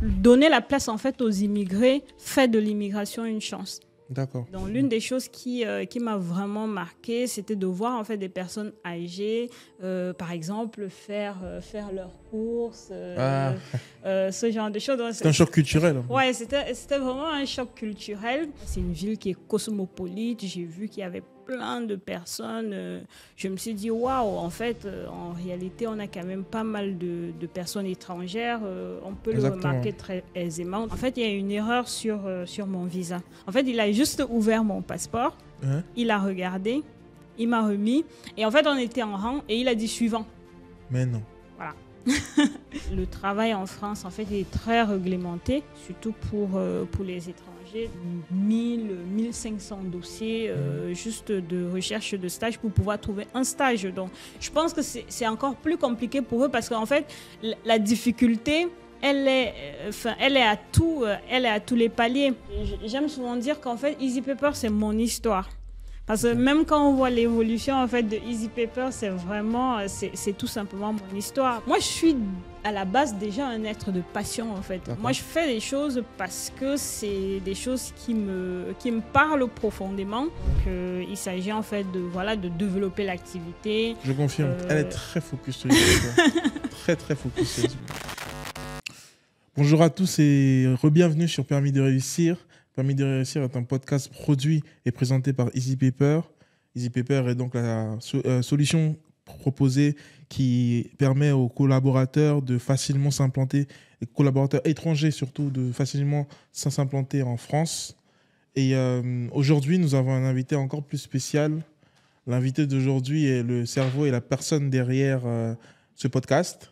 donner la place en fait aux immigrés fait de l'immigration une chance. D'accord. Donc l'une des choses qui m'a vraiment marquée, c'était de voir en fait des personnes âgées, par exemple, faire leurs courses, ce genre de choses. C'est un choc culturel. Ouais, c'était vraiment un choc culturel. C'est une ville qui est cosmopolite. J'ai vu qu'il y avait plein de personnes. Je me suis dit, waouh, en fait, en réalité, on a quand même pas mal de personnes étrangères. On peut le remarquer très aisément. En fait, il y a une erreur sur mon visa. En fait, il a juste ouvert mon passeport. Il a regardé. Il m'a remis. Et en fait, on était en rang et il a dit suivant. Mais non. Voilà. Le travail en France, en fait, est très réglementé, surtout pour les étrangers. 1500 dossiers juste de recherche de stage pour pouvoir trouver un stage. Donc, je pense que c'est encore plus compliqué pour eux parce qu'en fait, la difficulté, elle est à tous les paliers. J'aime souvent dire qu'en fait, Easy Paper, c'est mon histoire. Parce que même quand on voit l'évolution en fait de Easy Paper, c'est vraiment, c'est tout simplement mon histoire. Moi, je suis à la base déjà un être de passion en fait. Moi, je fais des choses parce que c'est des choses qui me parlent profondément. Donc, il s'agit en fait de développer l'activité. Je confirme. Elle est très focus sur les très très focus sur les Bonjour à tous et re-bienvenue sur Permis de réussir. Permis de réussir est un podcast produit et présenté par Easy Paper. Easy Paper est donc la solution proposée qui permet aux collaborateurs de facilement s'implanter, les collaborateurs étrangers surtout, de facilement s'implanter en France. Et aujourd'hui, nous avons un invité encore plus spécial. L'invité d'aujourd'hui est le cerveau et la personne derrière ce podcast.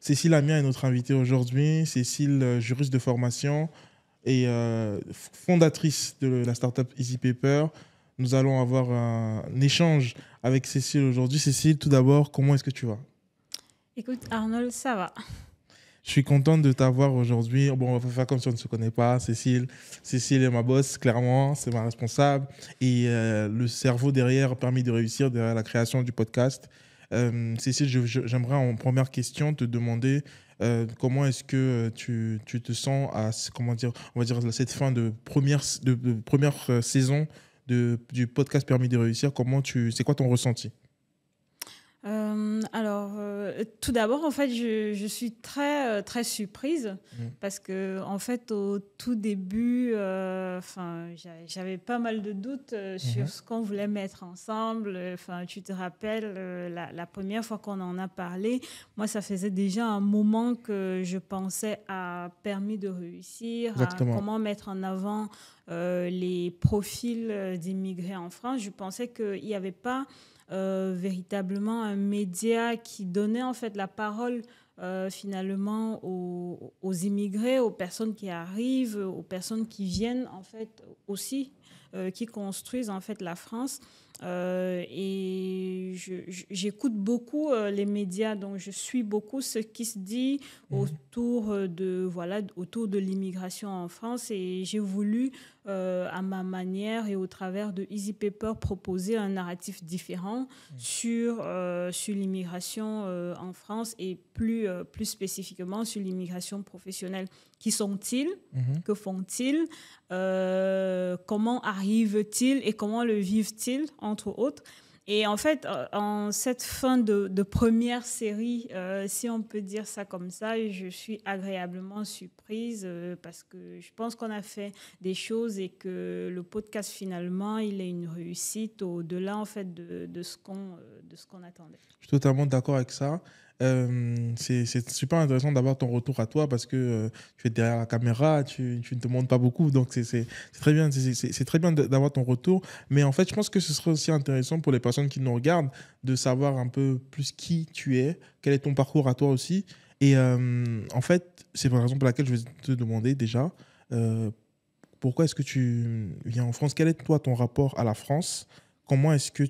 Cécile Amien est notre invitée aujourd'hui. Cécile, juriste de formation et fondatrice de la startup Easy Paper. Nous allons avoir un échange avec Cécile aujourd'hui. Cécile, tout d'abord, comment est-ce que tu vas ? Écoute, Arnold, ça va. Je suis contente de t'avoir aujourd'hui. Bon, on va faire comme si on ne se connaît pas. Cécile est ma boss, clairement. C'est ma responsable. Et le cerveau derrière Permis de réussir, derrière la création du podcast. Cécile, j'aimerais en première question te demander comment est-ce que tu te sens à, comment dire, on va dire, cette fin de première saison du podcast Permis de réussir. C'est quoi ton ressenti ? Tout d'abord, en fait, je suis très, très surprise parce que, en fait, au tout début, j'avais pas mal de doutes sur ce qu'on voulait mettre ensemble. Tu te rappelles, la première fois qu'on en a parlé, moi, ça faisait déjà un moment que je pensais à Permis de réussir, Exactement. à comment mettre en avant les profils d'immigrés en France. Je pensais qu'il n'y avait pas véritablement un média qui donnait en fait la parole finalement aux immigrés, aux personnes qui arrivent, aux personnes qui viennent en fait aussi, qui construisent en fait la France. Et j'écoute beaucoup les médias, donc je suis beaucoup ce qui se dit autour de l'immigration en France, et j'ai voulu à ma manière et au travers de Easy Paper proposer un narratif différent sur l'immigration en France et plus spécifiquement sur l'immigration professionnelle. Qui sont-ils ? Que font-ils ? Comment arrivent-ils et comment le vivent-ils, entre autres ? Et en fait, en cette fin de première série, si on peut dire ça comme ça, je suis agréablement surprise parce que je pense qu'on a fait des choses et que le podcast, finalement, il est une réussite au-delà en fait, de ce qu'on attendait. Je suis totalement d'accord avec ça. C'est super intéressant d'avoir ton retour à toi parce que tu es derrière la caméra, tu ne te montres pas beaucoup, donc c'est très bien, c'est très bien d'avoir ton retour. Mais en fait, je pense que ce serait aussi intéressant pour les personnes qui nous regardent de savoir un peu plus qui tu es, quel est ton parcours à toi aussi. Et en fait, c'est la raison pour laquelle je vais te demander déjà pourquoi est-ce que tu viens en France ? Quel est toi ton rapport à la France ? Comment est-ce que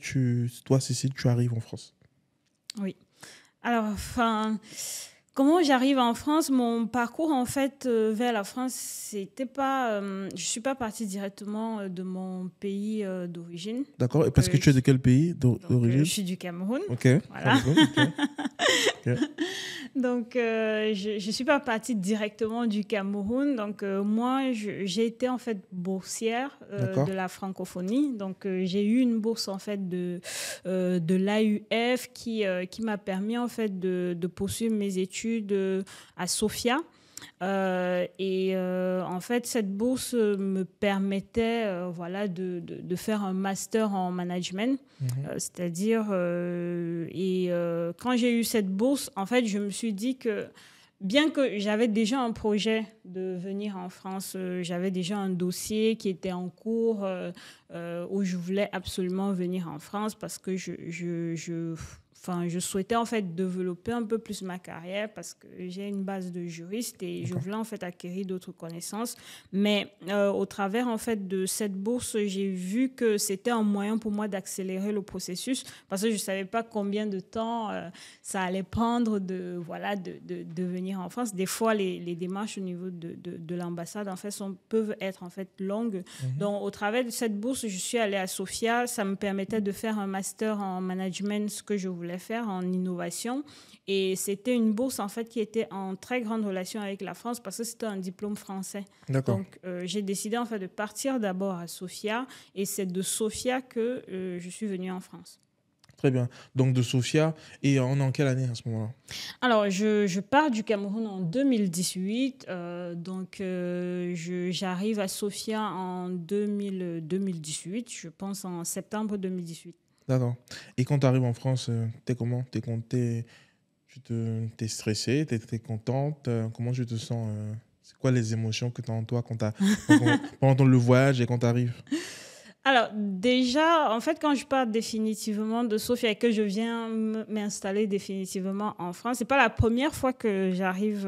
toi, Cécile, tu arrives en France ? Oui. Alors, comment j'arrive en France ? Mon parcours, en fait, vers la France, c'était pas... je suis pas partie directement de mon pays d'origine. D'accord. Et parce que tu es de quel pays d'origine ? Je suis du Cameroun. Ok. Voilà. Cameroun, okay. Ok. Donc, je ne suis pas partie directement du Cameroun. Donc, moi, j'ai été en fait boursière de la francophonie. Donc, j'ai eu une bourse en fait de l'AUF qui m'a permis en fait de poursuivre mes études à Sofia. En fait, cette bourse me permettait voilà, de faire un master en management. C'est-à-dire, quand j'ai eu cette bourse, en fait, je me suis dit que bien que j'avais déjà un projet de venir en France, j'avais déjà un dossier qui était en cours où je voulais absolument venir en France parce que je souhaitais en fait développer un peu plus ma carrière parce que j'ai une base de juriste et je voulais en fait acquérir d'autres connaissances. Mais au travers en fait de cette bourse, j'ai vu que c'était un moyen pour moi d'accélérer le processus parce que je ne savais pas combien de temps ça allait prendre de venir en France. Des fois, les démarches au niveau de l'ambassade en fait peuvent être en fait longues. Donc au travers de cette bourse, je suis allée à Sofia. Ça me permettait de faire un master en management, ce que je voulais faire en innovation. Et c'était une bourse en fait qui était en très grande relation avec la France parce que c'était un diplôme français. D'accord. Donc j'ai décidé en fait de partir d'abord à Sofia et c'est de Sofia que je suis venue en France. Très bien. Donc de Sofia, et on est en quelle année à ce moment-là? Alors, je pars du Cameroun en 2018. J'arrive à Sofia en 2018, je pense en septembre 2018. D'accord. Et quand tu arrives en France, t'es comment? T'es stressée? T'es contente? Comment tu te sens? C'est quoi les émotions que tu as en toi pendant le voyage et quand tu arrives? Alors, déjà, en fait, quand je pars définitivement de Sofia et que je viens m'installer définitivement en France, c'est pas la première fois que j'arrive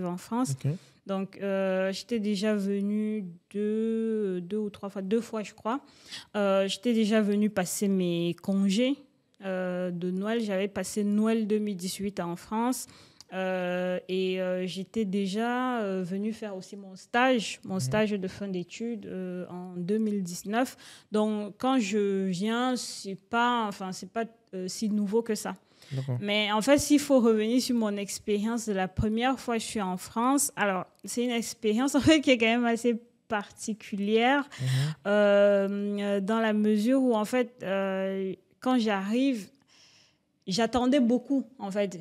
en France. Ok. Donc, j'étais déjà venue deux ou trois fois, 2 fois, je crois. J'étais déjà venue passer mes congés de Noël. J'avais passé Noël 2018 en France. J'étais déjà venue faire aussi mon stage de fin d'études en 2019. Donc, quand je viens, c'est pas si nouveau que ça. D'accord. Mais en fait, s'il faut revenir sur mon expérience de la première fois que je suis en France, alors, c'est une expérience en fait qui est quand même assez particulière dans la mesure où, en fait, quand j'arrive, j'attendais beaucoup, en fait.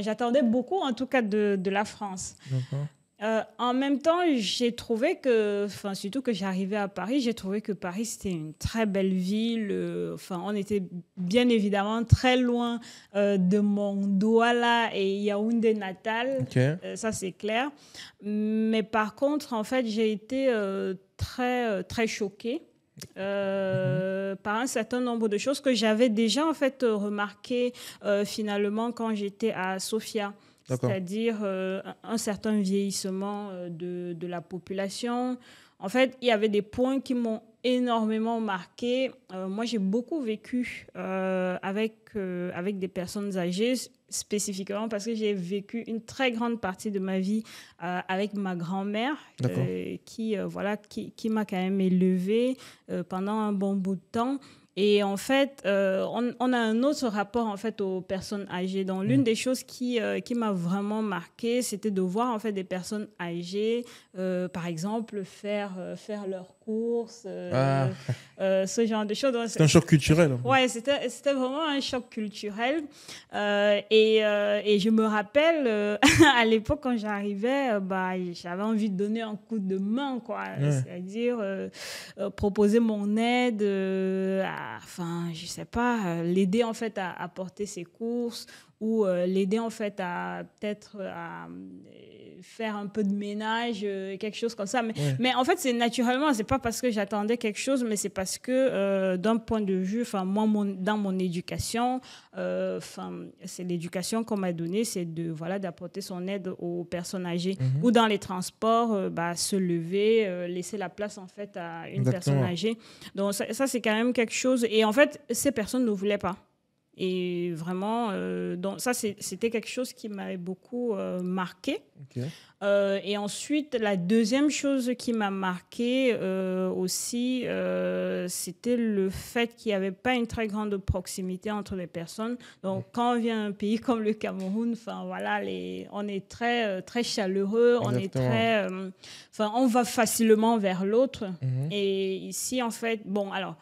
J'attendais beaucoup, en tout cas, de la France. D'accord. En même temps, j'ai trouvé que, surtout que j'arrivais à Paris, j'ai trouvé que Paris, c'était une très belle ville. On était bien évidemment très loin de mon Douala et Yaoundé natal. Ok. Ça, c'est clair. Mais par contre, en fait, j'ai été très, très choquée. Par un certain nombre de choses que j'avais déjà en fait remarqué finalement quand j'étais à Sofia. D'accord. C'est-à-dire un certain vieillissement de la population. En fait, il y avait des points qui m'ont énormément marqué. Moi, j'ai beaucoup vécu avec des personnes âgées, spécifiquement parce que j'ai vécu une très grande partie de ma vie avec ma grand-mère qui m'a quand même élevée pendant un bon bout de temps. Et en fait, on a un autre rapport en fait aux personnes âgées. Donc, l'une des choses qui m'a vraiment marquée, c'était de voir en fait des personnes âgées, par exemple, faire leurs courses, ce genre de choses. C'est un choc culturel. Ouais, c'était vraiment un choc culturel. Et je me rappelle, à l'époque, quand j'arrivais, j'avais envie de donner un coup de main, quoi. Ouais. C'est-à-dire proposer mon aide je sais pas, l'aider en fait à porter ses courses ou l'aider en fait à peut-être à faire un peu de ménage, quelque chose comme ça. Mais en fait, c'est naturellement, c'est pas parce que j'attendais quelque chose, mais c'est parce que d'un point de vue, moi, dans mon éducation, c'est l'éducation qu'on m'a donnée, c'est d'apporter son aide aux personnes âgées ou dans les transports, se lever, laisser la place en fait à une personne âgée. Donc ça c'est quand même quelque chose. Et en fait, ces personnes ne voulaient pas. Et vraiment, donc ça, c'était quelque chose qui m'avait beaucoup marqué. Ok. Et ensuite, la deuxième chose qui m'a marqué aussi, c'était le fait qu'il n'y avait pas une très grande proximité entre les personnes. Donc, quand on vient d'un pays comme le Cameroun, enfin voilà, on est très très chaleureux, on est très, enfin, on va facilement vers l'autre. Et ici, en fait, bon, alors.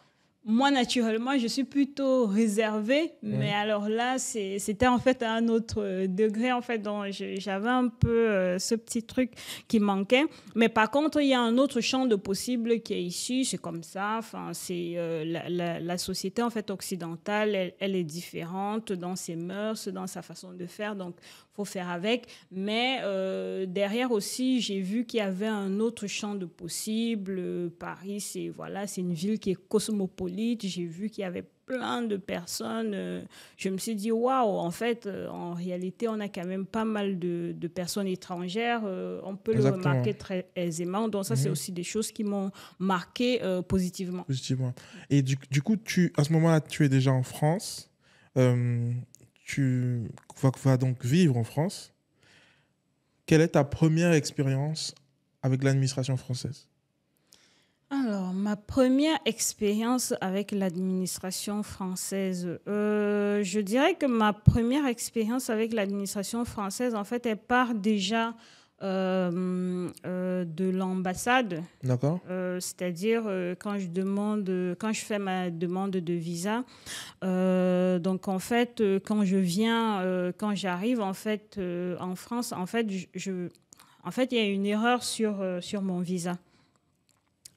Moi, naturellement, je suis plutôt réservée, mais alors là, c'était en fait à un autre degré, en fait, donc j'avais un peu ce petit truc qui manquait. Mais par contre, il y a un autre champ de possible qui est ici, c'est comme ça, enfin, c'est la société, en fait, occidentale, elle est différente dans ses mœurs, dans sa façon de faire, donc il faut faire avec. Mais derrière aussi, j'ai vu qu'il y avait un autre champ de possible. Paris, c'est une ville qui est cosmopolite. J'ai vu qu'il y avait plein de personnes. Je me suis dit, waouh, en fait, en réalité, on a quand même pas mal de personnes étrangères. On peut le remarquer très aisément. Donc, ça, c'est aussi des choses qui m'ont marqué positivement. Et du coup, à ce moment-là, tu es déjà en France. Tu vas donc vivre en France. Quelle est ta première expérience avec l'administration française? Alors, ma première expérience avec l'administration française, je dirais que ma première expérience avec l'administration française, en fait, elle part déjà de l'ambassade. D'accord. C'est-à-dire quand je fais ma demande de visa. Donc, en fait, quand j'arrive en fait en France, en fait, il y a une erreur sur mon visa.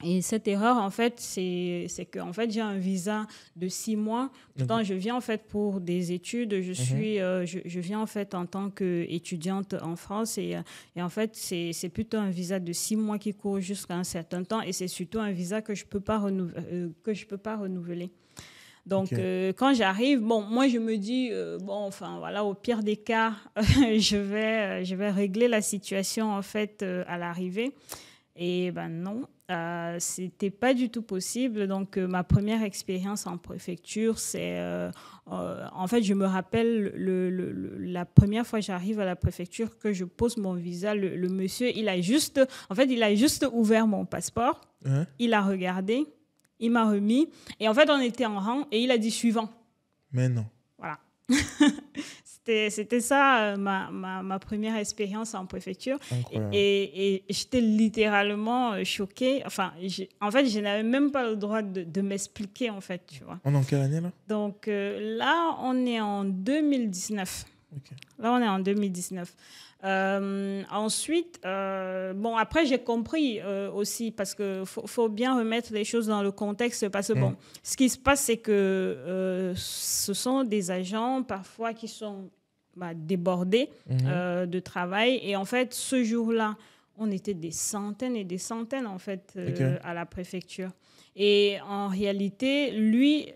Et cette erreur, en fait, c'est que en fait, j'ai un visa de 6 mois. Pourtant, je viens en fait pour des études. Je viens en fait en tant qu'étudiante en France. Et en fait, c'est plutôt un visa de 6 mois qui court jusqu'à un certain temps. Et c'est surtout un visa que je peux pas renouveler. Donc, quand j'arrive, bon, moi, je me dis, enfin, voilà, au pire des cas, je vais régler la situation, en fait, à l'arrivée. Et ben non, c'était pas du tout possible. Donc, ma première expérience en préfecture, c'est... en fait, je me rappelle la première fois que j'arrive à la préfecture, que je pose mon visa, le monsieur, il a juste ouvert mon passeport, il a regardé, il m'a remis. Et en fait, on était en rang et il a dit suivant. Mais non. Voilà. C'était ça ma première expérience en préfecture. Et j'étais littéralement choquée. Enfin, en fait, je n'avais même pas le droit de m'expliquer, en fait, tu vois. On est en quelle année, là? Donc là, on est en 2019. Okay. Là, on est en 2019. Ensuite, après, j'ai compris aussi, parce qu'il faut bien remettre les choses dans le contexte, parce que, ce qui se passe, c'est que ce sont des agents, parfois, qui sont débordés de travail. Et en fait, ce jour-là, on était des centaines et des centaines, en fait, à la préfecture. Et en réalité, lui,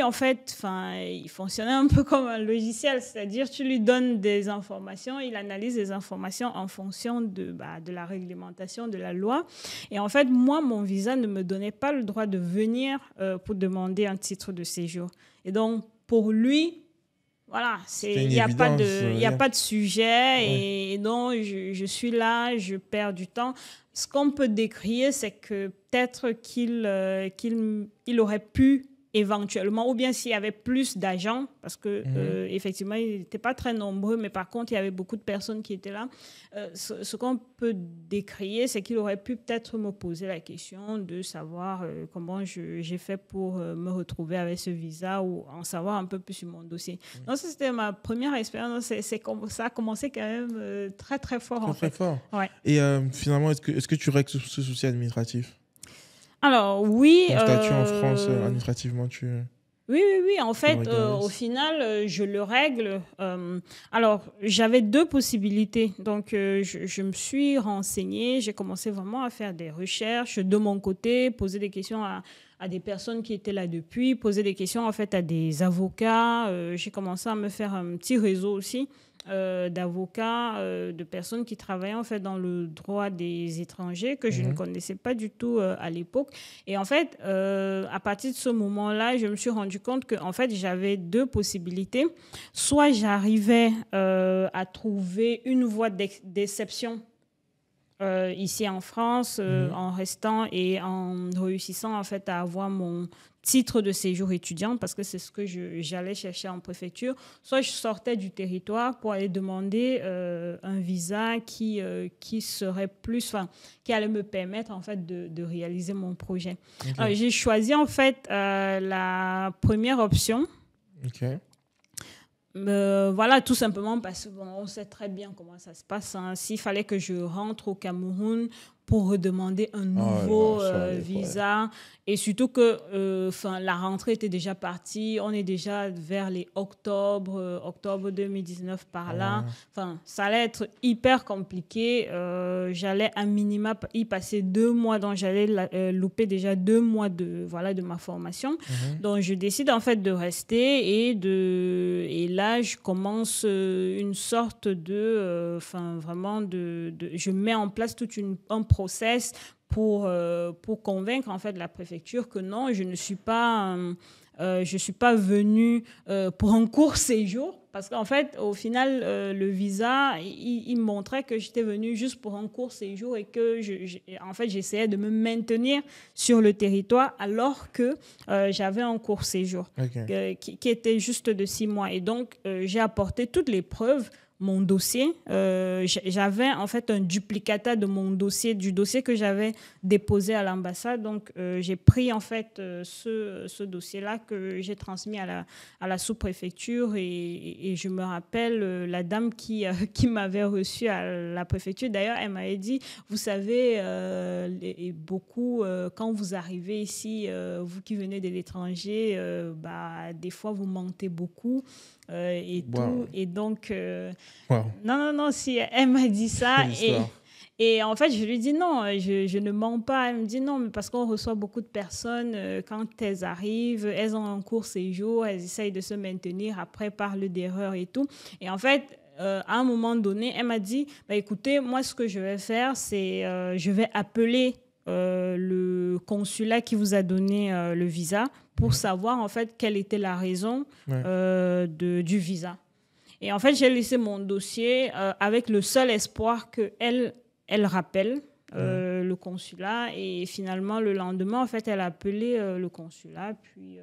en fait, il fonctionnait un peu comme un logiciel, c'est-à-dire tu lui donnes des informations, il analyse les informations en fonction de la réglementation, de la loi. Et en fait, moi, mon visa ne me donnait pas le droit de venir pour demander un titre de séjour. Et donc, pour lui, voilà, il n'y a pas de sujet. Et donc, je suis là, je perds du temps. Ce qu'on peut décrire, c'est que peut-être qu'il aurait pu éventuellement, ou bien s'il y avait plus d'agents, parce que effectivement, ils n'étaient pas très nombreux, mais par contre, il y avait beaucoup de personnes qui étaient là. Ce qu'on peut décrire, c'est qu'il aurait pu peut-être me poser la question de savoir comment j'ai fait pour me retrouver avec ce visa, ou en savoir un peu plus sur mon dossier. Donc, ça, c'était ma première expérience. Ça a commencé quand même très, très fort. Très fort. Ouais. Et finalement, est-ce que tu règles ce souci administratif? Alors, oui. Ton statut en France, administrativement, Oui. En fait, au final, je le règle. Alors, j'avais 2 possibilités. Donc, je me suis renseignée. J'ai commencé vraiment à faire des recherches de mon côté, poser des questions à des personnes qui étaient là depuis, poser des questions, en fait, à des avocats. J'ai commencé à me faire un petit réseau aussi. d'avocats, de personnes qui travaillaient en fait dans le droit des étrangers que je ne connaissais pas du tout à l'époque. Et en fait, à partir de ce moment-là, je me suis rendu compte que en fait, j'avais deux possibilités. Soit j'arrivais à trouver une voie d'exception ici en France, en restant et en réussissant en fait à avoir mon titre de séjour étudiant, parce que c'est ce que j'allais chercher en préfecture. Soit je sortais du territoire pour aller demander un visa qui serait plus, qui allait me permettre en fait de réaliser mon projet. Okay. J'ai choisi en fait la première option. Okay. Voilà, tout simplement parce qu'on sait très bien comment ça se passe. Hein. S'il fallait que je rentre au Cameroun pour redemander un nouveau visa, et surtout que la rentrée était déjà partie, on est déjà vers les octobre 2019 par là. Ça allait être hyper compliqué. J'allais à minima y passer 2 mois, donc j'allais louper déjà 2 mois de ma formation. Donc je décide en fait de rester et là je commence une sorte de je mets en place un process pour convaincre en fait la préfecture que non, je ne suis pas venue pour un court séjour, parce qu'en fait au final le visa il montrait que j'étais venue juste pour un court séjour et que en fait j'essayais de me maintenir sur le territoire alors que j'avais un court séjour qui était juste de 6 mois. Et donc j'ai apporté toutes les preuves, mon dossier. J'avais en fait un duplicata de mon dossier, du dossier que j'avais déposé à l'ambassade. Donc, j'ai pris en fait ce dossier-là que j'ai transmis à la sous-préfecture et je me rappelle la dame qui m'avait reçue à la préfecture. D'ailleurs, elle m'avait dit, vous savez, quand vous arrivez ici, vous qui venez de l'étranger, des fois, vous mentez beaucoup. Tout. Et donc, non, si elle m'a dit ça. Et en fait, je lui dis non, je ne mens pas. Elle me dit non, mais parce qu'on reçoit beaucoup de personnes, quand elles arrivent, elles ont un court séjour, elles essayent de se maintenir, après parlent d'erreurs et tout. Et en fait, à un moment donné, elle m'a dit, écoutez, moi, ce que je vais faire, c'est je vais appeler le consulat qui vous a donné le visa pour savoir en fait quelle était la raison du visa. Et en fait, j'ai laissé mon dossier avec le seul espoir qu'elle rappelle le consulat. Et finalement, le lendemain, en fait, elle a appelé le consulat. Puis,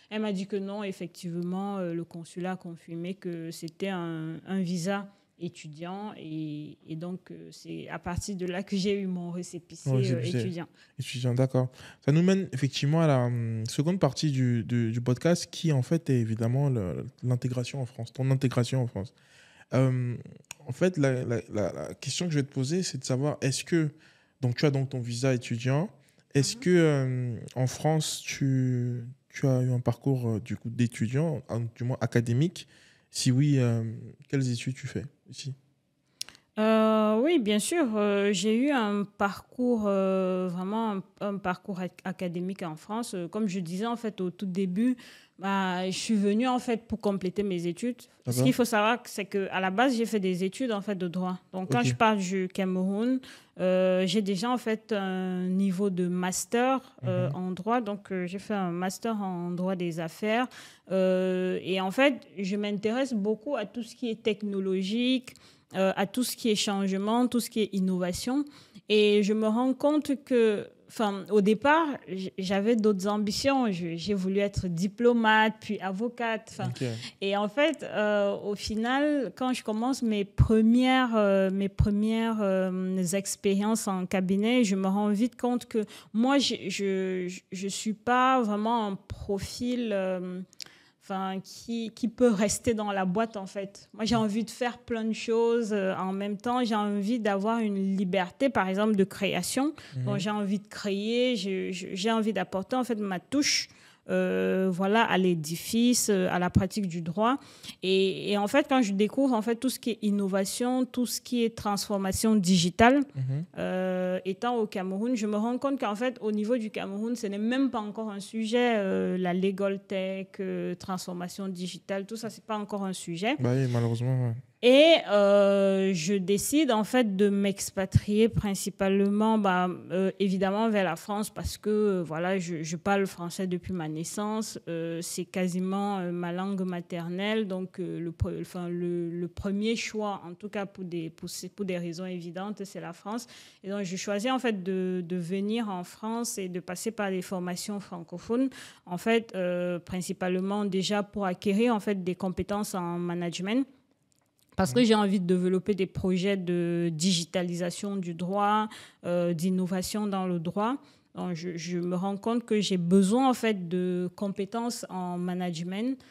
elle m'a dit que non, effectivement, le consulat a confirmé que c'était un visa étudiant. Et donc, c'est à partir de là que j'ai eu mon récépissé étudiant. Étudiant, d'accord. Ça nous mène effectivement à la seconde partie du podcast qui, en fait, est évidemment l'intégration en France, ton intégration en France. En fait, la question que je vais te poser, c'est de savoir, est-ce que, donc tu as donc ton visa étudiant, est-ce que en France, tu as eu un parcours du coup d'étudiant, du moins académique? Si oui, quelles études tu fais ici? Oui, bien sûr. J'ai eu un parcours, vraiment un parcours académique en France. Comme je disais en fait au tout début, je suis venue en fait pour compléter mes études. Ce qu'il faut savoir, c'est qu'à la base, j'ai fait des études en fait de droit. Donc quand je pars du Cameroun, j'ai déjà en fait un niveau de master en droit. Donc j'ai fait un master en droit des affaires. Et en fait, je m'intéresse beaucoup à tout ce qui est technologique, à tout ce qui est changement, tout ce qui est innovation. Et je me rends compte que, au départ, j'avais d'autres ambitions. J'ai voulu être diplomate, puis avocate. Et en fait, au final, quand je commence mes premières expériences en cabinet, je me rends vite compte que moi, je suis pas vraiment un profil qui peut rester dans la boîte, en fait. Moi, j'ai envie de faire plein de choses en même temps. J'ai envie d'avoir une liberté, par exemple, de création. Donc, j'ai envie de créer, j'ai envie d'apporter, en fait, ma touche à l'édifice, à la pratique du droit. Et en fait, quand je découvre en fait, tout ce qui est innovation, tout ce qui est transformation digitale, étant au Cameroun, je me rends compte qu'en fait, au niveau du Cameroun, ce n'est même pas encore un sujet. La legal tech, transformation digitale, tout ça, ce n'est pas encore un sujet. Oui, malheureusement. Ouais. Et je décide en fait de m'expatrier principalement, évidemment vers la France parce que voilà, je parle français depuis ma naissance. C'est quasiment ma langue maternelle, donc le premier choix, en tout cas pour des raisons évidentes, c'est la France. Et donc je choisis en fait de venir en France et de passer par des formations francophones, en fait principalement déjà pour acquérir en fait des compétences en management. Parce que j'ai envie de développer des projets de digitalisation du droit, d'innovation dans le droit. Donc, je me rends compte que j'ai besoin en fait de compétences en management.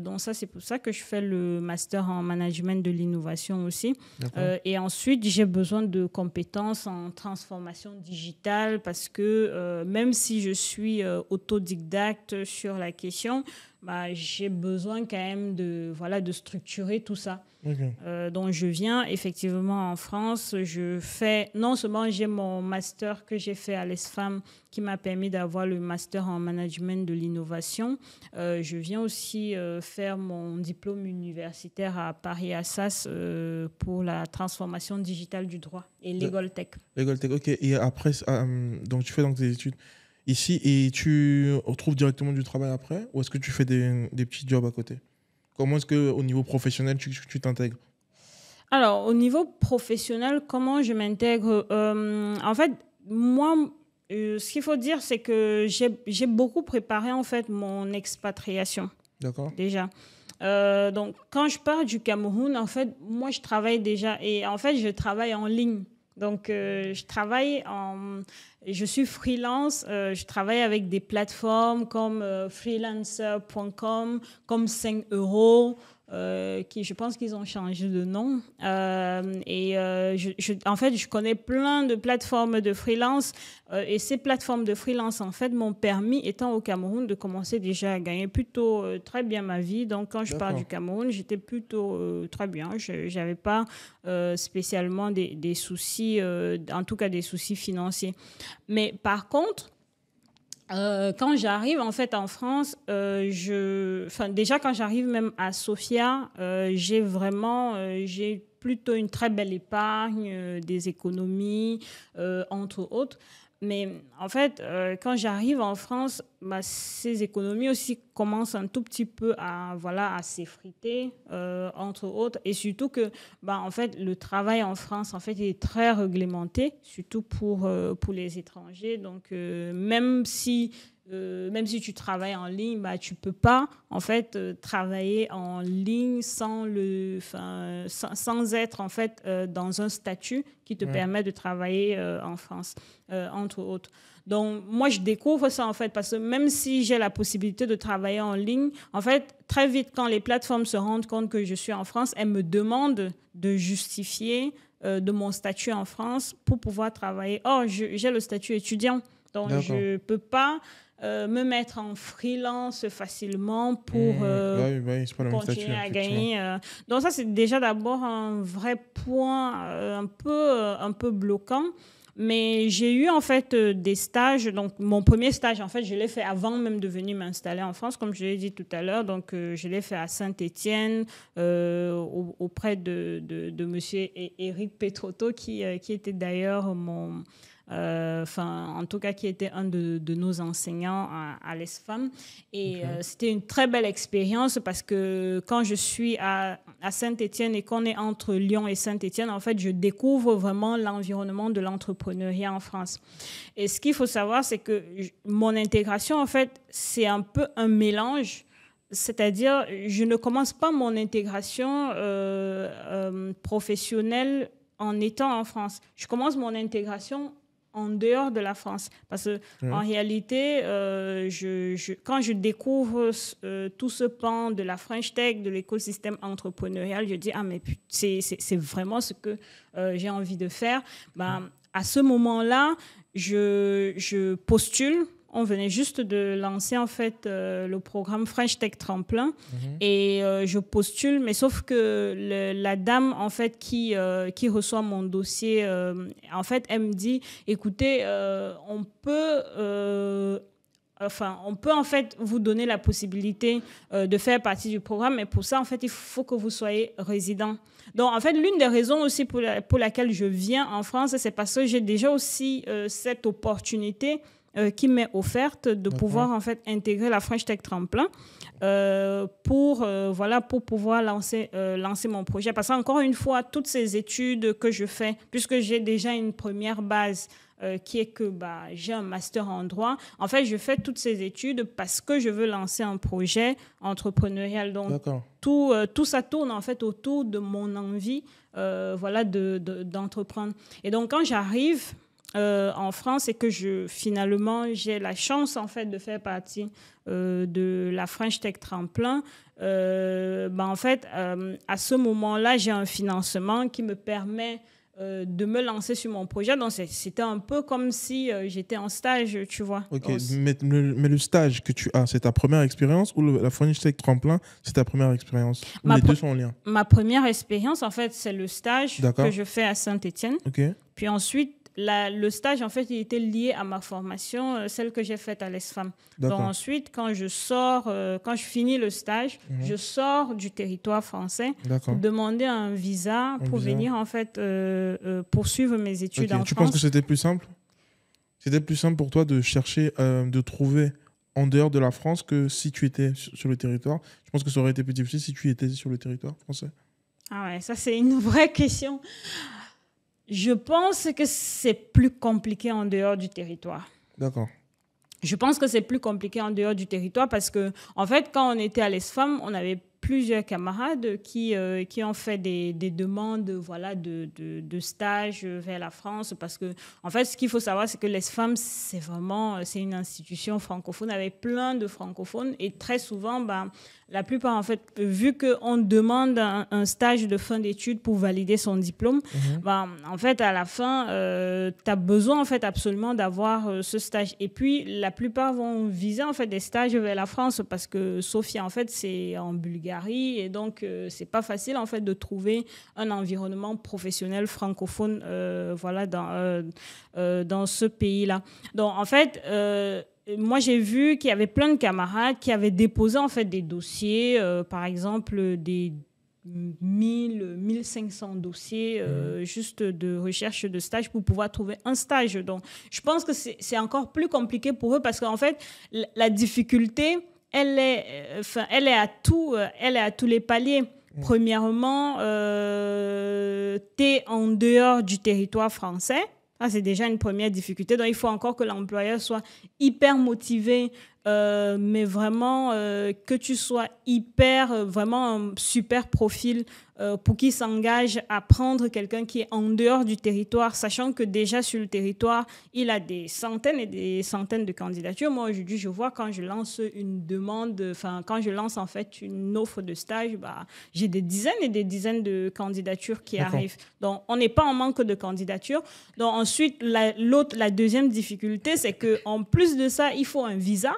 Donc ça, c'est pour ça que je fais le master en management de l'innovation aussi. Et ensuite, j'ai besoin de compétences en transformation digitale parce que même si je suis autodidacte sur la question, j'ai besoin quand même de structurer tout ça. Donc, je viens effectivement en France. Non seulement j'ai mon master que j'ai fait à l'ESFAM qui m'a permis d'avoir le master en management de l'innovation. Je viens aussi faire mon diplôme universitaire à Paris-Assas pour la transformation digitale du droit et Legal Tech. Legal Tech, ok. Et après, donc tu fais donc tes études ici et tu retrouves directement du travail après ou est-ce que tu fais des petits jobs à côté? Comment est-ce qu'au niveau professionnel, tu t'intègres? Alors, au niveau professionnel, comment je m'intègre? En fait, moi, ce qu'il faut dire, c'est que j'ai beaucoup préparé en fait mon expatriation. D'accord. Déjà. Donc, quand je pars du Cameroun, en fait, moi, je travaille déjà et en fait, je travaille en ligne. Donc, je suis freelance, je travaille avec des plateformes comme freelancer.com, comme 5 euros, qui je pense qu'ils ont changé de nom. En fait, je connais plein de plateformes de freelance et ces plateformes de freelance, en fait, m'ont permis, étant au Cameroun, de commencer déjà à gagner plutôt très bien ma vie. Donc, quand je pars du Cameroun, j'étais plutôt très bien. Je n'avais pas spécialement des soucis, en tout cas des soucis financiers. Mais par contre, quand j'arrive en fait en France, déjà quand j'arrive même à Sofia, j'ai plutôt une très belle épargne, des économies, entre autres. Mais en fait, quand j'arrive en France, ces économies aussi commencent un tout petit peu à s'effriter, entre autres. Et surtout que, en fait, le travail en France, en fait, est très réglementé, surtout pour les étrangers. Donc, même si tu travailles en ligne, tu peux pas en fait travailler en ligne sans être en fait dans un statut qui te permet de travailler en France, entre autres. Donc moi je découvre ça en fait parce que même si j'ai la possibilité de travailler en ligne, en fait très vite quand les plateformes se rendent compte que je suis en France, elles me demandent de justifier de mon statut en France pour pouvoir travailler. Or j'ai le statut étudiant, donc je peux pas me mettre en freelance facilement pour continuer à gagner. Donc ça, c'est déjà d'abord un vrai point un peu bloquant. Mais j'ai eu en fait des stages. Donc mon premier stage, en fait, je l'ai fait avant même de venir m'installer en France, comme je l'ai dit tout à l'heure. Donc je l'ai fait à Saint-Étienne auprès de monsieur Éric Petrotto qui était d'ailleurs en tout cas qui était un de nos enseignants à l'ESFAM. Et c'était une très belle expérience parce que quand je suis à Saint-Étienne et qu'on est entre Lyon et Saint-Étienne, en fait, je découvre vraiment l'environnement de l'entrepreneuriat en France. Et ce qu'il faut savoir, c'est que mon intégration, en fait, c'est un peu un mélange. C'est-à-dire, je ne commence pas mon intégration professionnelle en étant en France. Je commence mon intégration en dehors de la France. Parce que en réalité, quand je découvre tout ce pan de la French Tech, de l'écosystème entrepreneurial, je dis, mais c'est vraiment ce que j'ai envie de faire. À ce moment-là, je postule. On venait juste de lancer en fait le programme French Tech Tremplin et je postule, mais sauf que la dame en fait qui reçoit mon dossier, en fait, elle me dit, écoutez, on peut Enfin, on peut en fait vous donner la possibilité de faire partie du programme, mais pour ça, en fait, il faut que vous soyez résident. Donc, en fait, l'une des raisons aussi pour laquelle je viens en France, c'est parce que j'ai déjà aussi cette opportunité qui m'est offerte de pouvoir en fait intégrer la French Tech Tremplin pour pouvoir lancer mon projet. Parce qu'encore une fois, toutes ces études que je fais, puisque j'ai déjà une première base qui est que j'ai un master en droit. En fait, je fais toutes ces études parce que je veux lancer un projet entrepreneurial. Donc, tout ça tourne en fait autour de mon envie d'entreprendre. Et donc, quand j'arrive en France et que finalement, j'ai la chance en fait de faire partie de la French Tech Tremplin, en fait, à ce moment-là, j'ai un financement qui me permet de me lancer sur mon projet. Donc, c'était un peu comme si j'étais en stage, tu vois. Ok, mais le stage que tu as, c'est ta première expérience ou la French Tech Tremplin, c'est ta première expérience? Ou les deux sont en lien? Ma première expérience, en fait, c'est le stage que je fais à Saint-Étienne. Okay. Puis ensuite, le stage, en fait, il était lié à ma formation, celle que j'ai faite à l'ESFAM. Donc ensuite, quand je finis le stage, je sors du territoire français pour demander un visa pour venir, en fait, poursuivre mes études en France. Tu penses que c'était plus simple? C'était plus simple pour toi de chercher, de trouver en dehors de la France que si tu étais sur le territoire? Je pense que ça aurait été plus difficile si tu étais sur le territoire français. Ah ouais, ça, c'est une vraie question. Je pense que c'est plus compliqué en dehors du territoire. D'accord. Je pense que c'est plus compliqué en dehors du territoire parce que, en fait, quand on était à l'ESFAM, on avait plusieurs camarades qui ont fait des demandes de stage vers la France parce que, en fait, ce qu'il faut savoir, c'est que l'ESFAM, c'est une institution francophone avec plein de francophones et très souvent, la plupart, en fait, vu qu'on demande un stage de fin d'études pour valider son diplôme, en fait, à la fin, tu as besoin, en fait, absolument d'avoir ce stage. Et puis, la plupart vont viser, en fait, des stages vers la France parce que Sofia, en fait, c'est en Bulgarie et donc, c'est pas facile, en fait, de trouver un environnement professionnel francophone dans ce pays-là. Donc, en fait... moi, j'ai vu qu'il y avait plein de camarades qui avaient déposé en fait des dossiers, par exemple des 1500 dossiers juste de recherche de stage pour pouvoir trouver un stage. Donc, je pense que c'est encore plus compliqué pour eux parce qu'en fait, la difficulté, elle est à tous les paliers. Premièrement, tu es en dehors du territoire français. Ah, c'est déjà une première difficulté. Donc, il faut encore que l'employeur soit hyper motivé, mais vraiment que tu sois vraiment un super profil pour qu'il s'engage à prendre quelqu'un qui est en dehors du territoire, sachant que déjà sur le territoire, il a des centaines et des centaines de candidatures. Moi, aujourd'hui, je vois quand je lance quand je lance en fait une offre de stage, j'ai des dizaines et des dizaines de candidatures qui arrivent. Donc, on n'est pas en manque de candidatures. Donc, ensuite, la deuxième difficulté, c'est qu'en plus de ça, il faut un visa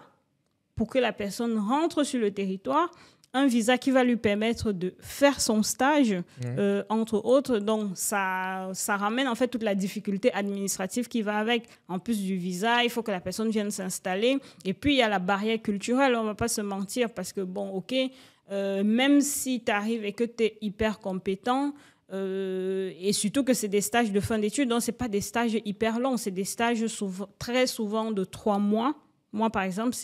pour que la personne rentre sur le territoire, un visa qui va lui permettre de faire son stage, entre autres. Donc, ça ramène en fait toute la difficulté administrative qui va avec. En plus du visa, il faut que la personne vienne s'installer. Et puis, il y a la barrière culturelle, on ne va pas se mentir, parce que, même si tu arrives et que tu es hyper compétent, et surtout que c'est des stages de fin d'études, donc ce n'est pas des stages hyper longs, c'est des stages très souvent de 3 mois. Moi, par exemple,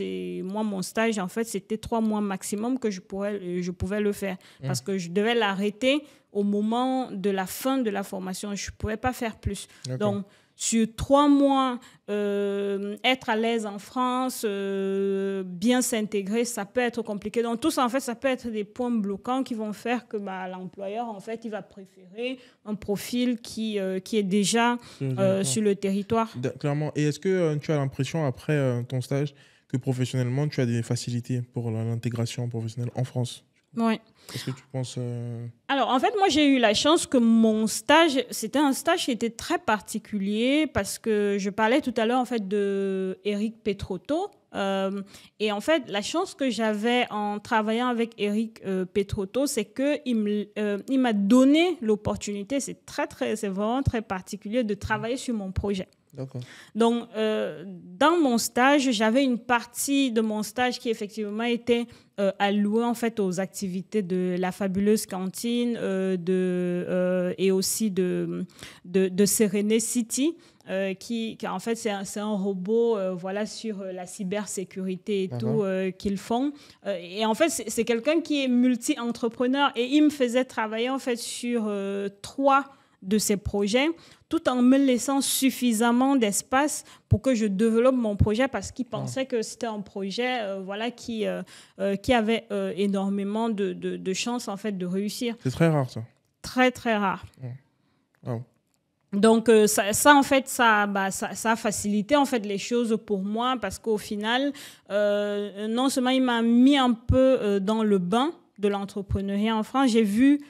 mon stage, en fait, c'était 3 mois maximum que je pouvais le faire parce que je devais l'arrêter au moment de la fin de la formation. Je ne pouvais pas faire plus. Donc, sur 3 mois, être à l'aise en France, bien s'intégrer, ça peut être compliqué. Donc, tout ça, en fait, ça peut être des points bloquants qui vont faire que l'employeur, en fait, il va préférer un profil qui est déjà sur le territoire. Clairement. Et est-ce que tu as l'impression, après ton stage, que professionnellement, tu as des facilités pour l'intégration professionnelle en France? Oui. Est-ce que tu penses... Alors, en fait, moi, j'ai eu la chance que mon stage, c'était un stage qui était très particulier parce que je parlais tout à l'heure, en fait, de Eric Petrotto. Et en fait, la chance que j'avais en travaillant avec Eric Petrotto, c'est qu'il m'a donné l'opportunité, c'est vraiment très particulier, de travailler sur mon projet. D'accord. Donc, dans mon stage, j'avais une partie de mon stage qui effectivement était allouée en fait aux activités de la fabuleuse cantine et aussi de Serene City. Qui en fait c'est un robot voilà sur la cybersécurité et tout qu'ils font et en fait c'est quelqu'un qui est multi-entrepreneur et il me faisait travailler en fait sur 3 de ces projets tout en me laissant suffisamment d'espace pour que je développe mon projet parce qu'il pensait que c'était un projet voilà qui avait énormément de chances en fait de réussir. C'est très rare ça. Très très rare. Oh. Donc ça en fait ça a facilité en fait les choses pour moi parce qu'au final non seulement il m'a mis un peu dans le bain de l'entrepreneuriat en France, j'ai vu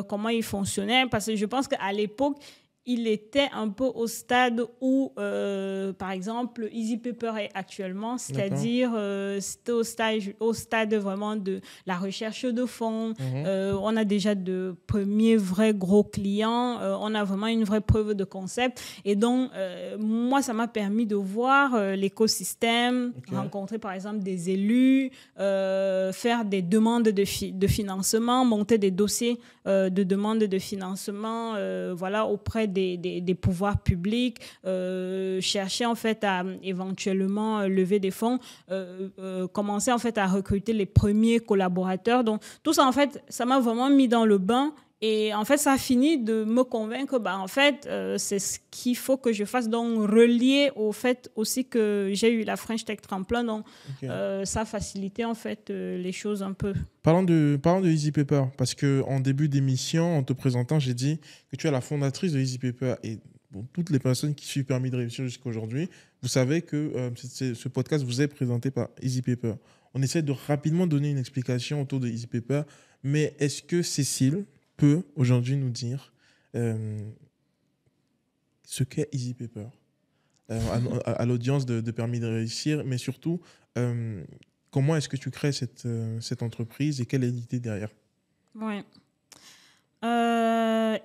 comment il fonctionnait parce que je pense qu'à l'époque il était un peu au stade où, par exemple, Easy Paper est actuellement, c'est-à-dire c'était au stade vraiment de la recherche de fonds. On a déjà de premiers vrais gros clients. On a vraiment une vraie preuve de concept. Et donc, moi, ça m'a permis de voir l'écosystème, rencontrer, par exemple, des élus, faire des demandes de financement, monter des dossiers de demande de financement voilà, auprès des pouvoirs publics, chercher en fait à éventuellement lever des fonds, commencer en fait à recruter les premiers collaborateurs. Donc tout ça en fait, ça m'a vraiment mis dans le bain. Et en fait, ça a fini de me convaincre que, en fait, c'est ce qu'il faut que je fasse. Donc, relié au fait aussi que j'ai eu la French Tech Tremplin. Donc, ça a facilité, en fait, les choses un peu. Parlons de Easy Paper, parce qu'en début d'émission, en te présentant, j'ai dit que tu es la fondatrice de Easy Paper. Et bon, toutes les personnes qui suivent Permis de réussir jusqu'à aujourd'hui, vous savez que ce podcast vous est présenté par Easy Paper. On essaie de rapidement donner une explication autour de Easy Paper. Mais est-ce que Cécile peut aujourd'hui nous dire ce qu'est Easy Paper à l'audience de Permis de réussir, mais surtout comment est-ce que tu crées cette entreprise et quelle est l'idée derrière? Oui.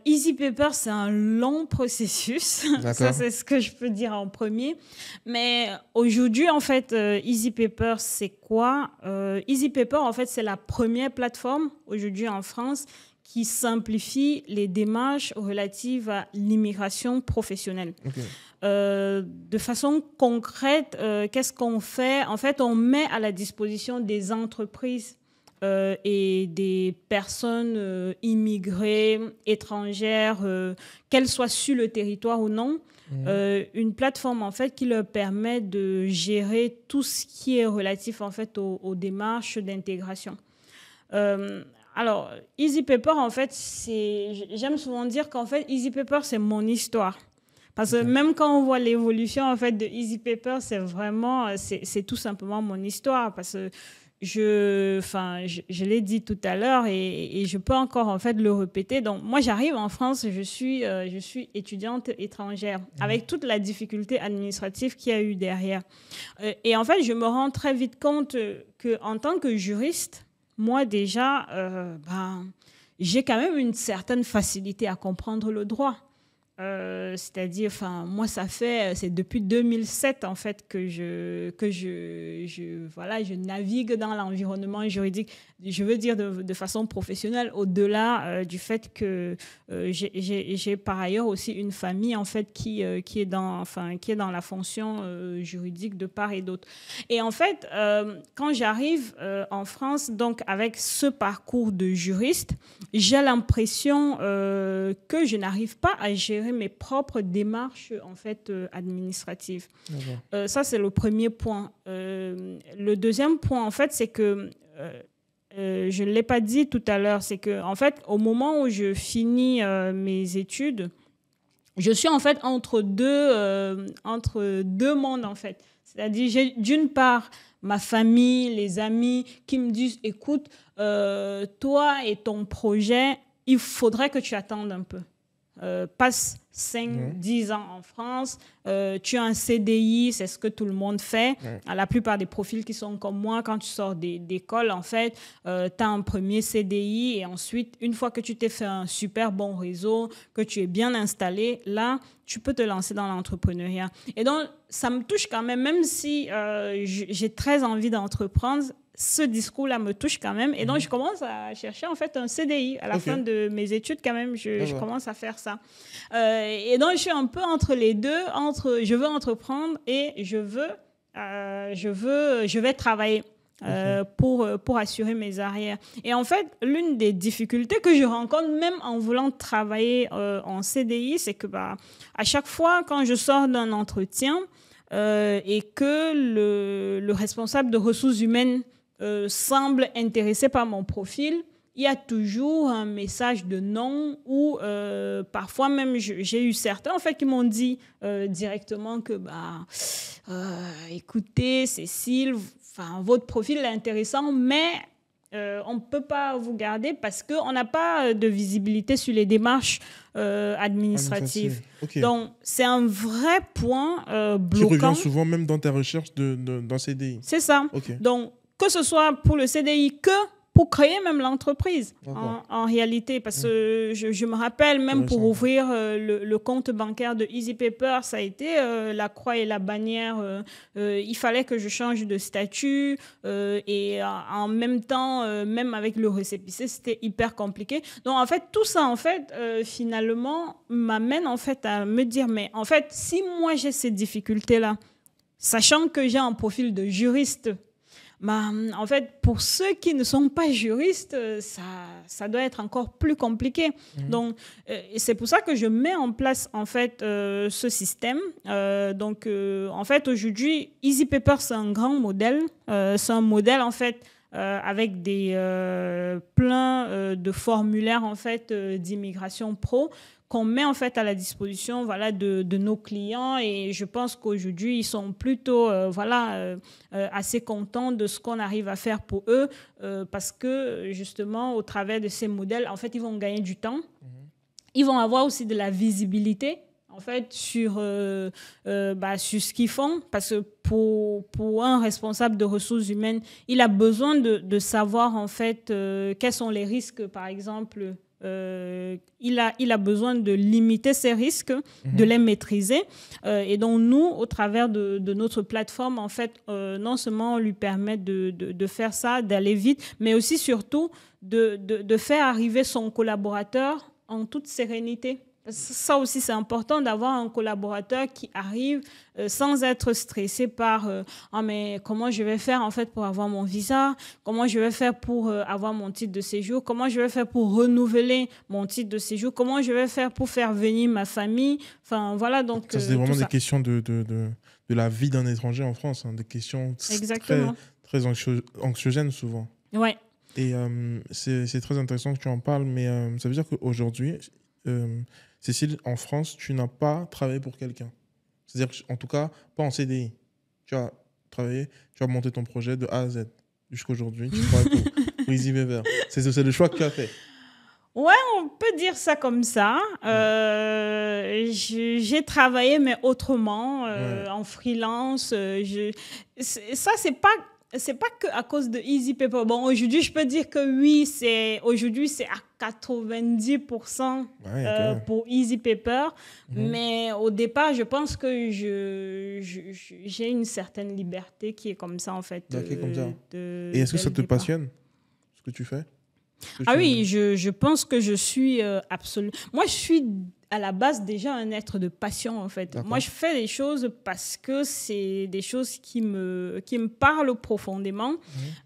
Easy Paper, c'est un long processus. Ça, c'est ce que je peux dire en premier. Mais aujourd'hui, en fait, Easy Paper, c'est quoi? Easy Paper, en fait, c'est la première plateforme aujourd'hui en France qui simplifie les démarches relatives à l'immigration professionnelle. De façon concrète, qu'est-ce qu'on fait? En fait, on met à la disposition des entreprises et des personnes immigrées, étrangères, qu'elles soient sur le territoire ou non, une plateforme en fait qui leur permet de gérer tout ce qui est relatif en fait aux démarches d'intégration. Alors, Easy Paper, en fait, j'aime souvent dire qu'en fait, Easy Paper, c'est mon histoire. Parce que même quand on voit l'évolution en fait, de Easy Paper, c'est vraiment, c'est tout simplement mon histoire. Parce que je l'ai dit tout à l'heure et je peux encore en fait le répéter. Donc, moi, j'arrive en France, je suis étudiante étrangère, avec toute la difficulté administrative qu'il y a eu derrière. Et en fait, je me rends très vite compte qu'en tant que juriste, moi, déjà, j'ai quand même une certaine facilité à comprendre le droit. C'est-à-dire, moi, c'est depuis 2007, en fait, que je navigue dans l'environnement juridique, je veux dire de façon professionnelle, au-delà du fait que j'ai par ailleurs aussi une famille, en fait, qui est dans la fonction juridique de part et d'autre. Et en fait, quand j'arrive en France, donc avec ce parcours de juriste, j'ai l'impression que je n'arrive pas à gérer mes propres démarches en fait administratives. Ça, c'est le premier point. Le deuxième point, en fait, c'est que je ne l'ai pas dit tout à l'heure, c'est que en fait, au moment où je finis mes études, je suis en fait entre deux mondes en fait. C'est-à-dire, j'ai d'une part ma famille, les amis qui me disent, écoute, toi et ton projet, il faudrait que tu attendes un peu. passe 5, 10 ans en France, tu as un CDI, c'est ce que tout le monde fait. La plupart des profils qui sont comme moi, quand tu sors d'école, en fait, tu as un premier CDI et ensuite, une fois que tu t'es fait un super bon réseau, que tu es bien installé, là, tu peux te lancer dans l'entrepreneuriat. Et donc, ça me touche quand même si j'ai très envie d'entreprendre, ce discours-là me touche quand même. Et donc, je commence à chercher en fait un CDI. À la fin de mes études, quand même, je commence à faire ça. Et donc, je suis un peu entre les deux, entre je veux entreprendre et je vais travailler. Pour assurer mes arrières. Et en fait, l'une des difficultés que je rencontre même en voulant travailler en CDI, c'est que à chaque fois, quand je sors d'un entretien et que le responsable de ressources humaines semble intéressé par mon profil, il y a toujours un message de non ou parfois même j'ai eu certains en fait qui m'ont dit directement que écoutez Cécile, votre profil est intéressant mais on ne peut pas vous garder parce qu'on n'a pas de visibilité sur les démarches administratives. Okay. Donc, c'est un vrai point bloquant. Qui revient souvent même dans ta recherche d'un CDI. C'est ça. Okay. Donc, que ce soit pour le CDI que pour créer même l'entreprise en réalité. Parce que je me rappelle même pour ouvrir le compte bancaire de EasyPaper, ça a été la croix et la bannière. Il fallait que je change de statut et en même temps, même avec le récépissé, c'était hyper compliqué. Donc en fait, tout ça, en fait, finalement, m'amène en fait à me dire, mais en fait, si moi j'ai ces difficultés-là, sachant que j'ai un profil de juriste, en fait, pour ceux qui ne sont pas juristes, ça doit être encore plus compliqué. Donc, c'est pour ça que je mets en place, en fait, ce système. En fait, aujourd'hui, EasyPaper, c'est un grand modèle. C'est un modèle, en fait, avec plein de formulaires, en fait, d'immigration pro qu'on met en fait à la disposition de nos clients et je pense qu'aujourd'hui ils sont plutôt assez contents de ce qu'on arrive à faire pour eux parce que justement au travers de ces modèles en fait ils vont gagner du temps, ils vont avoir aussi de la visibilité en fait sur ce qu'ils font parce que pour un responsable de ressources humaines il a besoin de savoir en fait quels sont les risques par exemple. Il a besoin de limiter ces risques, de les maîtriser. Et donc, nous, au travers de notre plateforme, en fait, non seulement on lui permet de faire ça, d'aller vite, mais aussi, surtout, de faire arriver son collaborateur en toute sérénité. Ça aussi, c'est important d'avoir un collaborateur qui arrive sans être stressé par mais comment je vais faire en fait pour avoir mon visa, comment je vais faire pour avoir mon titre de séjour, comment je vais faire pour renouveler mon titre de séjour, comment je vais faire pour faire venir ma famille. Enfin, voilà. Donc, ça, c'est vraiment des questions de la vie d'un étranger en France, des questions très anxiogènes souvent. Ouais. Et c'est très intéressant que tu en parles, mais ça veut dire qu'aujourd'hui, Cécile, en France, tu n'as pas travaillé pour quelqu'un. C'est-à-dire qu'en tout cas, pas en CDI. Tu as travaillé, tu as monté ton projet de A à Z. Jusqu'aujourd'hui, tu travailles pour EasyPaper. C'est le choix que tu as fait. Ouais, on peut dire ça comme ça. J'ai travaillé, mais autrement, en freelance. Ça, c'est pas que à cause de EasyPaper. Bon, aujourd'hui, je peux dire que oui, aujourd'hui, c'est à 90% pour EasyPaper. Mais au départ, je pense que j'ai une certaine liberté qui est comme ça, en fait. Et est-ce que ça te passionne, ce que tu fais? Oui, je pense que je suis absolument... Moi, je suis à la base déjà un être de passion, en fait. Moi, je fais des choses parce que c'est des choses qui me parlent profondément.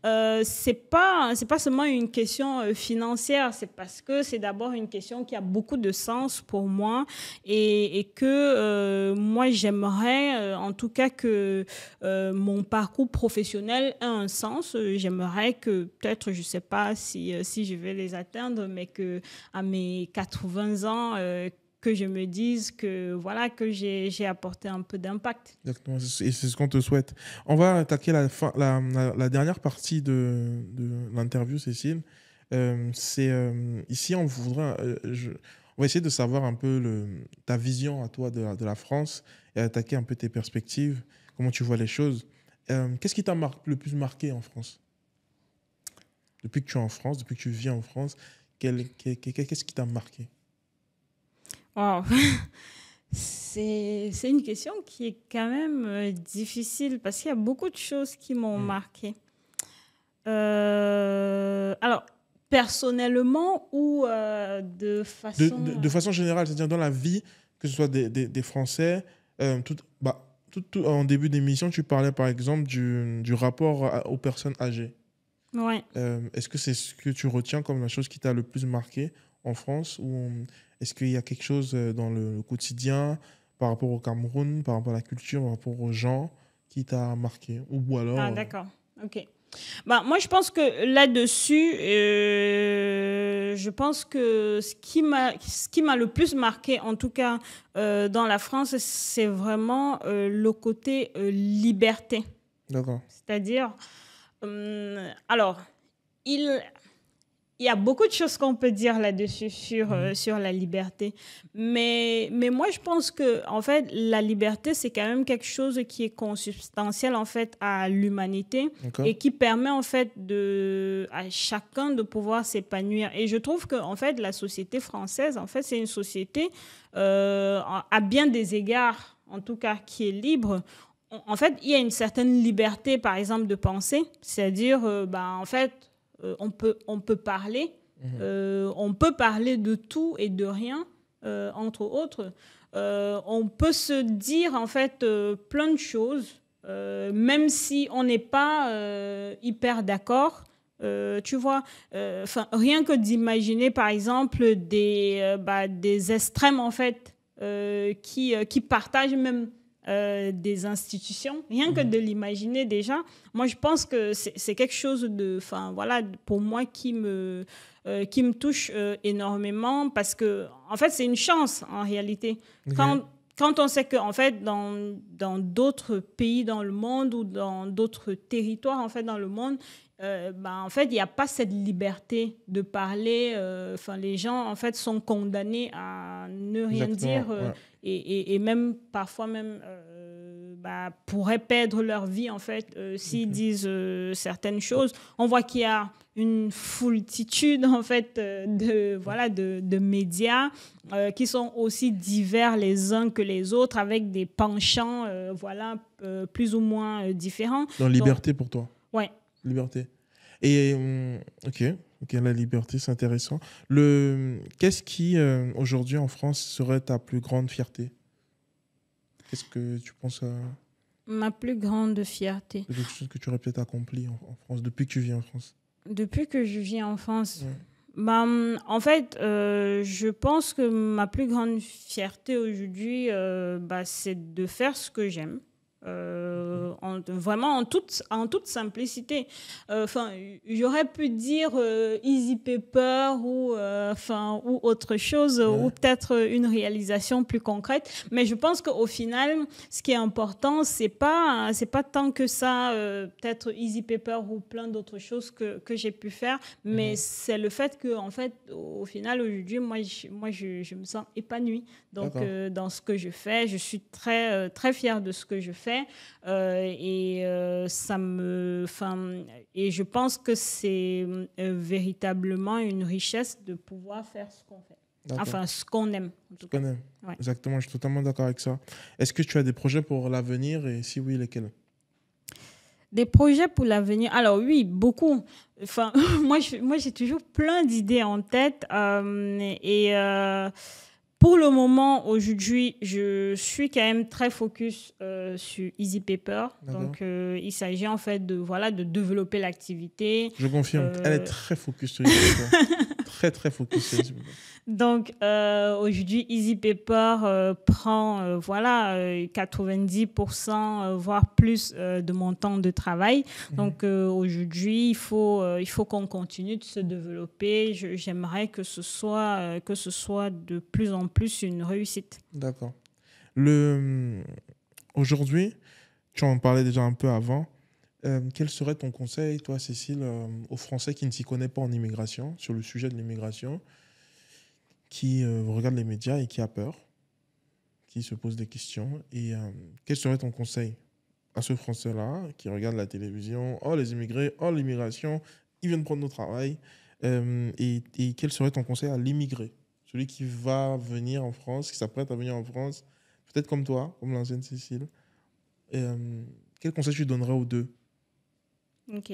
C'est pas seulement une question financière, c'est parce que c'est d'abord une question qui a beaucoup de sens pour moi et que moi, j'aimerais en tout cas que mon parcours professionnel ait un sens. J'aimerais que peut-être, je sais pas si je vais les atteindre, mais que à mes 80 ans, que je me dise que voilà que j'ai apporté un peu d'impact. Exactement, et c'est ce qu'on te souhaite. On va attaquer la dernière partie de l'interview, Cécile. Ici, on On va essayer de savoir un peu ta vision à toi de la France et attaquer un peu tes perspectives, comment tu vois les choses. Qu'est-ce qui t'a le plus marqué en France? Depuis que tu es en France, depuis que tu vis en France, qu'est-ce qui t'a marqué? Wow. C'est une question qui est quand même difficile parce qu'il y a beaucoup de choses qui m'ont marqué. Alors, personnellement ou de façon... De façon générale, c'est-à-dire dans la vie, que ce soit des Français, en début d'émission, tu parlais par exemple du rapport aux personnes âgées. Ouais. Est-ce que c'est ce que tu retiens comme la chose qui t'a le plus marqué en France ou est-ce qu'il y a quelque chose dans le quotidien par rapport au Cameroun, par rapport à la culture, par rapport aux gens qui t'a marqué ou alors Ah, d'accord. OK. Bah, moi, je pense que là-dessus, je pense que ce qui m'a le plus marqué, en tout cas dans la France, c'est vraiment le côté liberté. D'accord. C'est-à-dire, alors, il y a beaucoup de choses qu'on peut dire là-dessus sur la liberté. Mais moi, je pense que, en fait, la liberté, c'est quand même quelque chose qui est consubstantiel, en fait, à l'humanité et qui permet, en fait, à chacun de pouvoir s'épanouir. Et je trouve que, en fait, la société française, en fait, c'est une société, à bien des égards, en tout cas, qui est libre. En fait, il y a une certaine liberté, par exemple, de penser. C'est-à-dire, en fait, on peut parler. On peut parler de tout et de rien, entre autres. On peut se dire, en fait, plein de choses, même si on n'est pas hyper d'accord. Tu vois, rien que d'imaginer, par exemple, des extrêmes, en fait, qui partagent même des institutions, rien que de l'imaginer déjà. Moi, je pense que c'est quelque chose de, voilà, pour moi qui me touche énormément parce que, en fait, c'est une chance en réalité. Quand on sait que, en fait, dans d'autres pays dans le monde ou dans d'autres territoires, en fait, dans le monde, en fait, il n'y a pas cette liberté de parler. Les gens, en fait, sont condamnés à ne rien dire et même parfois même pourraient perdre leur vie, en fait, s'ils disent certaines choses. On voit qu'il y a une foultitude, en fait, de médias qui sont aussi divers les uns que les autres, avec des penchants plus ou moins différents. Donc, liberté pour toi. Ouais. Liberté. Et ok, la liberté, c'est intéressant. Qu'est-ce qui, aujourd'hui en France, serait ta plus grande fierté? Qu'est-ce que tu penses à... Ma plus grande fierté. Quelque chose que tu aurais peut-être accompli en France depuis que tu vis en France. Depuis que je vis en France, en fait, je pense que ma plus grande fierté aujourd'hui, c'est de faire ce que j'aime. Vraiment en toute simplicité. J'aurais pu dire Easy Paper ou autre chose, ou peut-être une réalisation plus concrète. Mais je pense qu'au final, ce qui est important, c'est pas tant que ça, peut-être Easy Paper ou plein d'autres choses que j'ai pu faire, mais c'est le fait que, en fait, au final, aujourd'hui, moi, je me sens épanouie. Donc, dans ce que je fais, je suis très, très fière de ce que je fais. Et je pense que c'est véritablement une richesse de pouvoir faire ce qu'on fait. Enfin, ce qu'on aime. Ce qu'on aime. Ouais. Exactement, je suis totalement d'accord avec ça. Est-ce que tu as des projets pour l'avenir et si oui, lesquels? Des projets pour l'avenir? Alors oui, beaucoup. Enfin, moi, j'ai toujours plein d'idées en tête. Pour le moment, aujourd'hui, je suis quand même très focus sur Easy Paper. Donc, il s'agit en fait de développer l'activité. Je confirme, elle est très focus sur Easy Paper. Très, très focus sur Easy Paper. Donc, aujourd'hui, Easy Paper prend 90%, voire plus de mon temps de travail. Donc, aujourd'hui, il faut qu'on continue de se développer. J'aimerais que ce soit de plus en plus une réussite. D'accord. Aujourd'hui, tu en parlais déjà un peu avant. Quel serait ton conseil, toi, Cécile, aux Français qui ne s'y connaissent pas en immigration, sur le sujet de l'immigration? qui regarde les médias et qui a peur, qui se pose des questions. Et quel serait ton conseil à ce Français-là qui regarde la télévision? Oh, les immigrés, oh, l'immigration, ils viennent prendre nos travail. Et quel serait ton conseil à l'immigré? Celui qui va venir en France, qui s'apprête à venir en France, peut-être comme toi, comme l'ancienne Cécile. Quel conseil tu donnerais aux deux? Ok.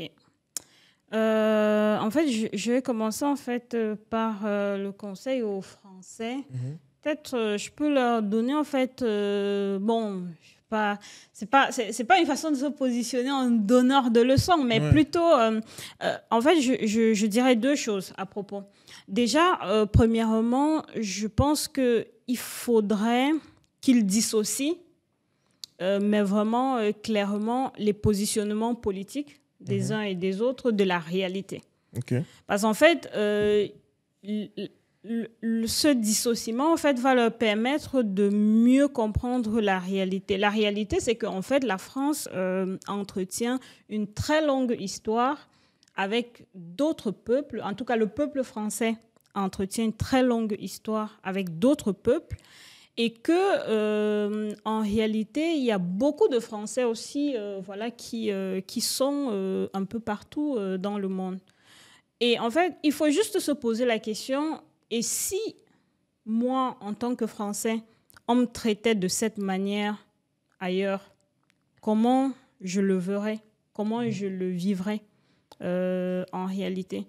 En fait, je vais commencer en fait par le conseil aux Français. Peut-être je peux leur donner en fait, bon, c'est pas une façon de se positionner en donneur de leçons, mais plutôt, en fait, je dirais deux choses à propos. Déjà, premièrement, je pense qu'il faudrait qu'ils dissocient, mais vraiment clairement, les positionnements politiques des uns et des autres de la réalité. Parce qu'en fait, ce dissociement en fait, va leur permettre de mieux comprendre la réalité. La réalité, c'est qu'en fait, la France entretient une très longue histoire avec d'autres peuples. En tout cas, le peuple français entretient une très longue histoire avec d'autres peuples. Et que, en réalité, il y a beaucoup de Français aussi voilà, qui sont un peu partout dans le monde. Et en fait, il faut juste se poser la question, et si moi, en tant que Français, on me traitait de cette manière ailleurs, comment je le verrais? Comment je le vivrais en réalité?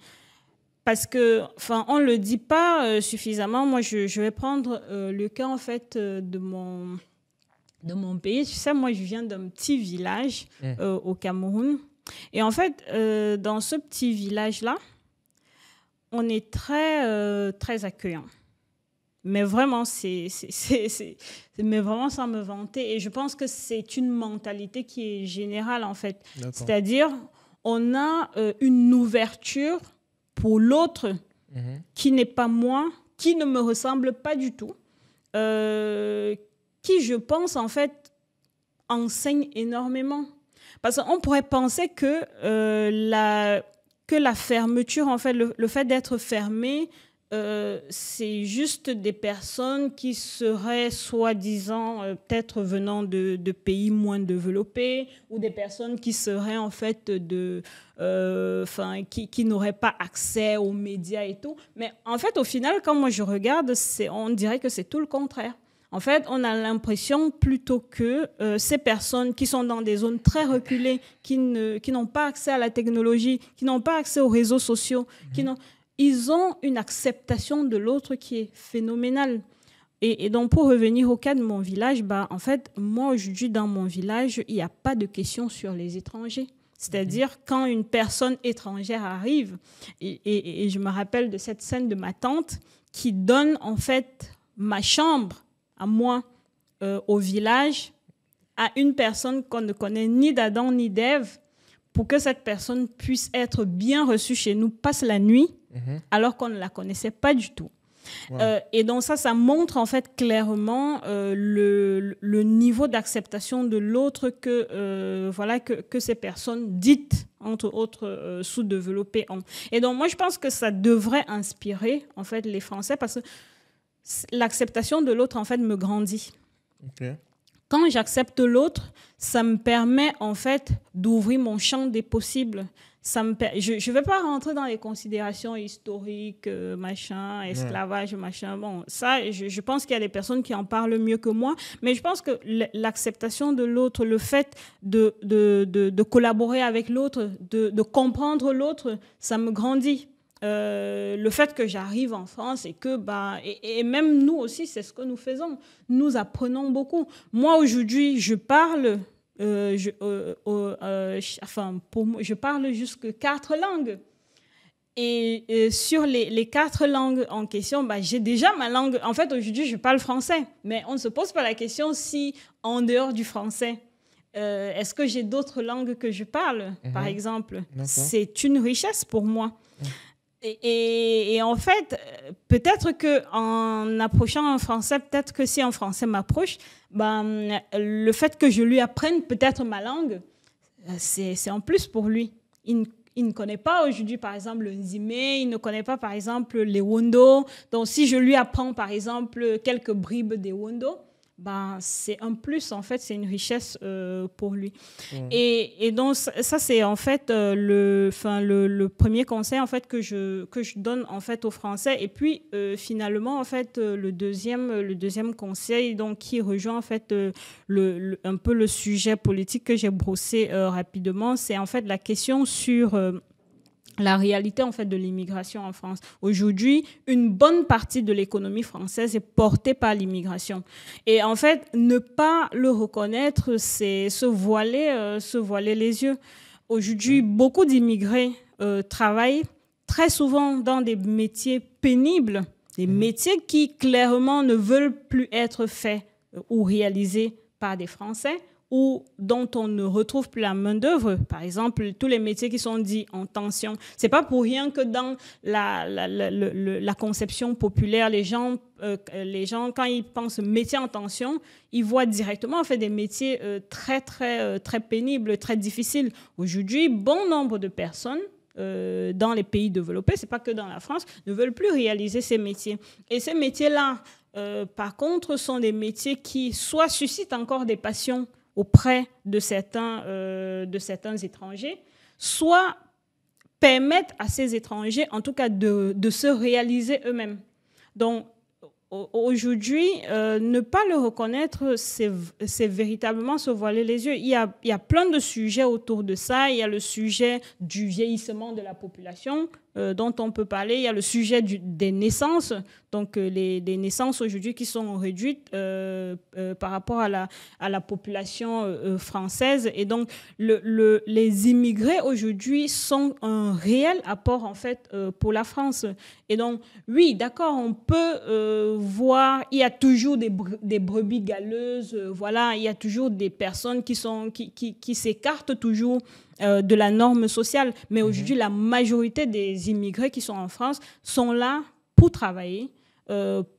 Parce que, enfin, on le dit pas suffisamment. Moi, je vais prendre le cas en fait de mon pays. Tu sais, moi, je viens d'un petit village au Cameroun, et en fait, dans ce petit village-là, on est très très accueillant. Mais vraiment, mais vraiment sans me vanter. Et je pense que c'est une mentalité qui est générale en fait. C'est-à-dire, on a une ouverture pour l'autre qui n'est pas moi, qui ne me ressemble pas du tout, qui, je pense, en fait, enseigne énormément. Parce qu'on pourrait penser que la fermeture, en fait, le fait d'être fermé, c'est juste des personnes qui seraient soi-disant peut-être venant de pays moins développés, ou des personnes qui seraient en fait qui n'auraient pas accès aux médias et tout. Mais en fait, au final, quand moi je regarde, on dirait que c'est tout le contraire. En fait, on a l'impression plutôt que ces personnes qui sont dans des zones très reculées, qui n'ont pas accès à la technologie, qui n'ont pas accès aux réseaux sociaux, ils ont une acceptation de l'autre qui est phénoménale. Et donc, pour revenir au cas de mon village, en fait, moi, aujourd'hui, dans mon village, il n'y a pas de question sur les étrangers. C'est-à-dire, quand une personne étrangère arrive, et je me rappelle de cette scène de ma tante qui donne, en fait, ma chambre à moi, au village, à une personne qu'on ne connaît ni d'Adam ni d'Ève, pour que cette personne puisse être bien reçue chez nous, passe la nuit, alors qu'on ne la connaissait pas du tout. Et donc ça montre en fait clairement le niveau d'acceptation de l'autre que ces personnes dites, entre autres sous-développées, ont. Et donc moi je pense que ça devrait inspirer en fait les Français, parce que l'acceptation de l'autre en fait me grandit. Quand j'accepte l'autre, ça me permet en fait d'ouvrir mon champ des possibles. Je ne vais pas rentrer dans les considérations historiques, esclavage, machin. Bon, ça, je pense qu'il y a des personnes qui en parlent mieux que moi, mais je pense que l'acceptation de l'autre, le fait de collaborer avec l'autre, de comprendre l'autre, ça me grandit. Le fait que j'arrive en France et que et même nous aussi, c'est ce que nous faisons. Nous apprenons beaucoup. Moi aujourd'hui, je parle je parle jusque 4 langues. Et sur les 4 langues en question, j'ai déjà ma langue. En fait, aujourd'hui, je parle français, mais on ne se pose pas la question si en dehors du français, est-ce que j'ai d'autres langues que je parle, par exemple. C'est une richesse pour moi. Et en fait, peut-être qu'en approchant un Français, peut-être que si un Français m'approche, le fait que je lui apprenne peut-être ma langue, c'est en plus pour lui. Il ne connaît pas aujourd'hui, par exemple, le Nzimé, il ne connaît pas, par exemple, les Wondo. Donc, si je lui apprends, par exemple, quelques bribes des Wondo, ben, c'est un plus, en fait, c'est une richesse pour lui. Et donc, ça c'est en fait le premier conseil en fait, que je donne en fait, aux Français. Et puis, finalement, en fait, le deuxième conseil donc, qui rejoint en fait, un peu le sujet politique que j'ai brossé rapidement, c'est en fait la question sur la réalité en fait de l'immigration en France. Aujourd'hui, une bonne partie de l'économie française est portée par l'immigration. Et en fait, ne pas le reconnaître, c'est se voiler les yeux. Aujourd'hui, beaucoup d'immigrés travaillent très souvent dans des métiers pénibles, des métiers qui clairement ne veulent plus être faits ou réalisés par des Français, ou dont on ne retrouve plus la main-d'œuvre. Par exemple, tous les métiers qui sont dits en tension. Ce n'est pas pour rien que dans la conception populaire, les gens, quand ils pensent métier en tension, ils voient directement en fait, des métiers très pénibles, très difficiles. Aujourd'hui, bon nombre de personnes dans les pays développés, ce n'est pas que dans la France, ne veulent plus réaliser ces métiers. Et ces métiers-là, par contre, sont des métiers qui soit suscitent encore des passions auprès de certains étrangers, soit permettent à ces étrangers, en tout cas, de se réaliser eux-mêmes. Donc, aujourd'hui, ne pas le reconnaître, c'est véritablement se voiler les yeux. Il y a plein de sujets autour de ça. Il y a le sujet du vieillissement de la population dont on peut parler. Il y a le sujet des naissances, donc les naissances aujourd'hui qui sont réduites par rapport à la population française. Et donc, les immigrés aujourd'hui sont un réel apport en fait pour la France. Et donc, oui, d'accord, on peut voir, il y a toujours des brebis galeuses, voilà, il y a toujours des personnes qui s'écartent toujours de la norme sociale. Mais aujourd'hui, la majorité des immigrés qui sont en France sont là pour travailler,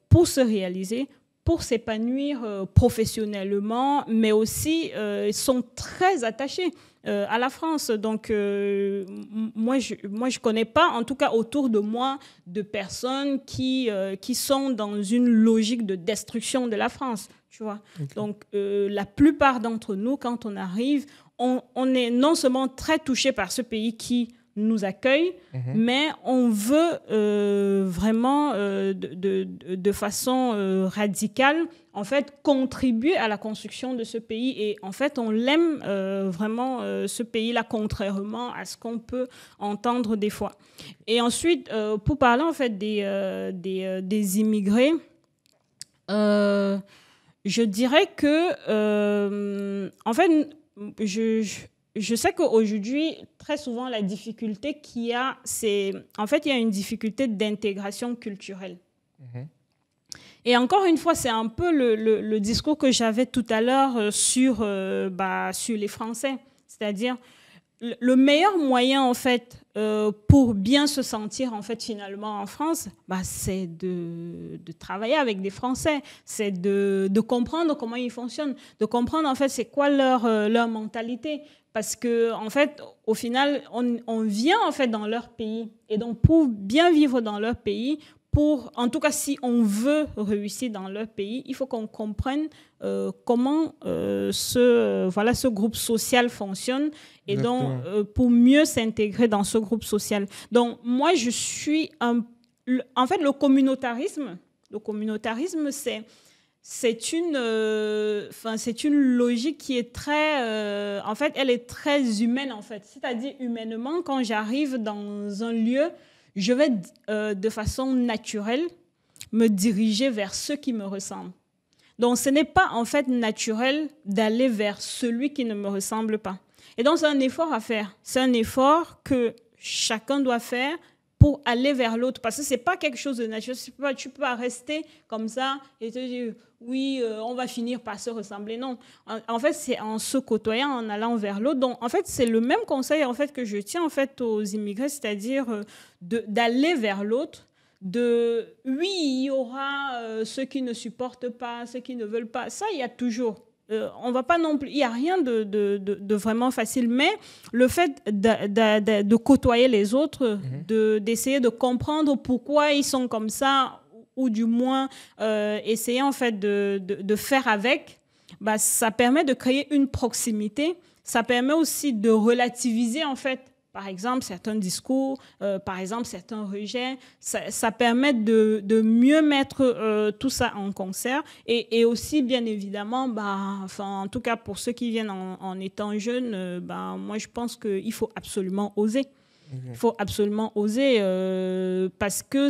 pour se réaliser, pour s'épanouir professionnellement, mais aussi sont très attachés à la France. Donc, moi, je connais pas, en tout cas autour de moi, de personnes qui sont dans une logique de destruction de la France. Tu vois. Okay. Donc, la plupart d'entre nous, quand on arrive, on est non seulement très touché par ce pays qui nous accueille, mais on veut vraiment, de façon radicale, en fait, contribuer à la construction de ce pays. Et en fait, on l'aime vraiment, ce pays-là, contrairement à ce qu'on peut entendre des fois. Et ensuite, pour parler, en fait, des immigrés, je dirais que, en fait, je sais qu'aujourd'hui, très souvent, la difficulté qu'il y a, c'est... En fait, il y a une difficulté d'intégration culturelle. Et encore une fois, c'est un peu le discours que j'avais tout à l'heure sur les Français. C'est-à-dire, le meilleur moyen, en fait, pour bien se sentir, en fait, finalement, en France, c'est de travailler avec des Français. C'est de comprendre comment ils fonctionnent, de comprendre, en fait, c'est quoi leur mentalité. Parce que, en fait, au final, on vient, en fait, dans leur pays. Et donc, pour bien vivre dans leur pays, en tout cas, si on veut réussir dans leur pays, il faut qu'on comprenne comment ce groupe social fonctionne. Et donc, pour mieux s'intégrer dans ce groupe social. Donc, moi, je suis... en fait, le communautarisme, c'est une logique qui est très... en fait, elle est très humaine, en fait. C'est-à-dire, humainement, quand j'arrive dans un lieu, je vais, de façon naturelle, me diriger vers ceux qui me ressemblent. Donc, ce n'est pas, en fait, naturel d'aller vers celui qui ne me ressemble pas. Et donc, c'est un effort à faire. C'est un effort que chacun doit faire pour aller vers l'autre. Parce que ce n'est pas quelque chose de naturel. Tu peux pas rester comme ça et te dire, oui, on va finir par se ressembler. Non. En fait, c'est en se côtoyant, en allant vers l'autre. Donc, en fait, c'est le même conseil en fait, que je tiens en fait, aux immigrés, c'est-à-dire d'aller vers l'autre. Oui, il y aura ceux qui ne supportent pas, ceux qui ne veulent pas. Ça, il y a toujours. on va pas non plus, il n'y a rien de vraiment facile, mais le fait de côtoyer les autres, d'essayer de comprendre pourquoi ils sont comme ça, ou du moins essayer en fait de faire avec, bah, ça permet de créer une proximité, ça permet aussi de relativiser en fait. Par exemple, certains discours, par exemple, certains rejets, ça permet de mieux mettre tout ça en concert. Et aussi, bien évidemment, bah, enfin, en tout cas, pour ceux qui viennent en étant jeunes, bah, moi, je pense qu'il faut absolument oser. Il faut absolument oser parce que,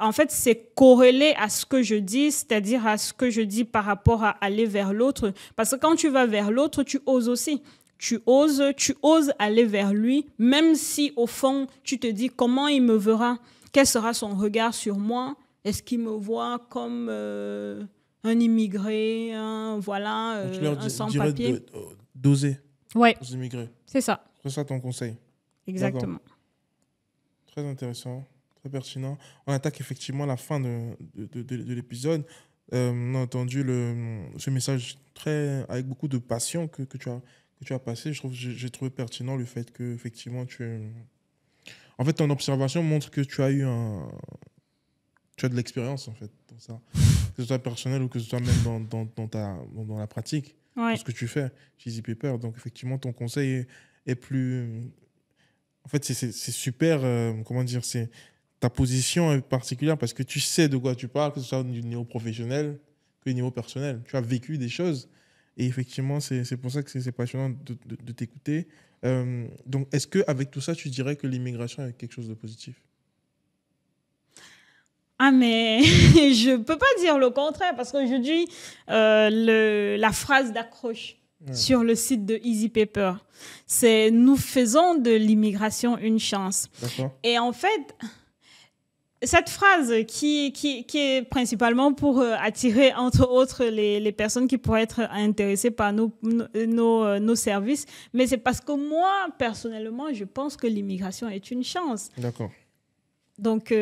en fait, c'est corrélé à ce que je dis, c'est-à-dire à ce que je dis par rapport à aller vers l'autre. Parce que quand tu vas vers l'autre, tu oses aussi. Tu oses aller vers lui, même si au fond, tu te dis comment il me verra, quel sera son regard sur moi, est-ce qu'il me voit comme un immigré, voilà, Donc, tu leur un dirais sans-papier. d'oser Ouais, aux immigrés. c'est ça, C'est ça ton conseil. D'accord. exactement. Très intéressant, très pertinent. On attaque effectivement la fin de l'épisode. On a entendu ce message avec beaucoup de passion que tu as passé. J'ai trouvé pertinent le fait que effectivement en fait, ton observation montre que tu as tu as de l'expérience en fait dans ça, que ce soit personnel ou que ce soit même dans la pratique Ouais. de ce que tu fais chez Easy Paper. Donc effectivement, ton conseil est plus. En fait, c'est super. Comment dire, ta position est particulière parce que tu sais de quoi tu parles, que ce soit au niveau professionnel que au niveau personnel. Tu as vécu des choses et effectivement, c'est pour ça que c'est passionnant de t'écouter. Donc, est-ce qu'avec tout ça, tu dirais que l'immigration est quelque chose de positif? Ah, mais je peux pas dire le contraire parce qu'aujourd'hui, la phrase d'accroche sur le site de Easy Paper, c'est nous faisons de l'immigration une chance. D'accord. Et en fait, cette phrase qui est principalement pour attirer, entre autres, les personnes qui pourraient être intéressées par nos services, mais c'est parce que moi, personnellement, je pense que l'immigration est une chance. D'accord. Donc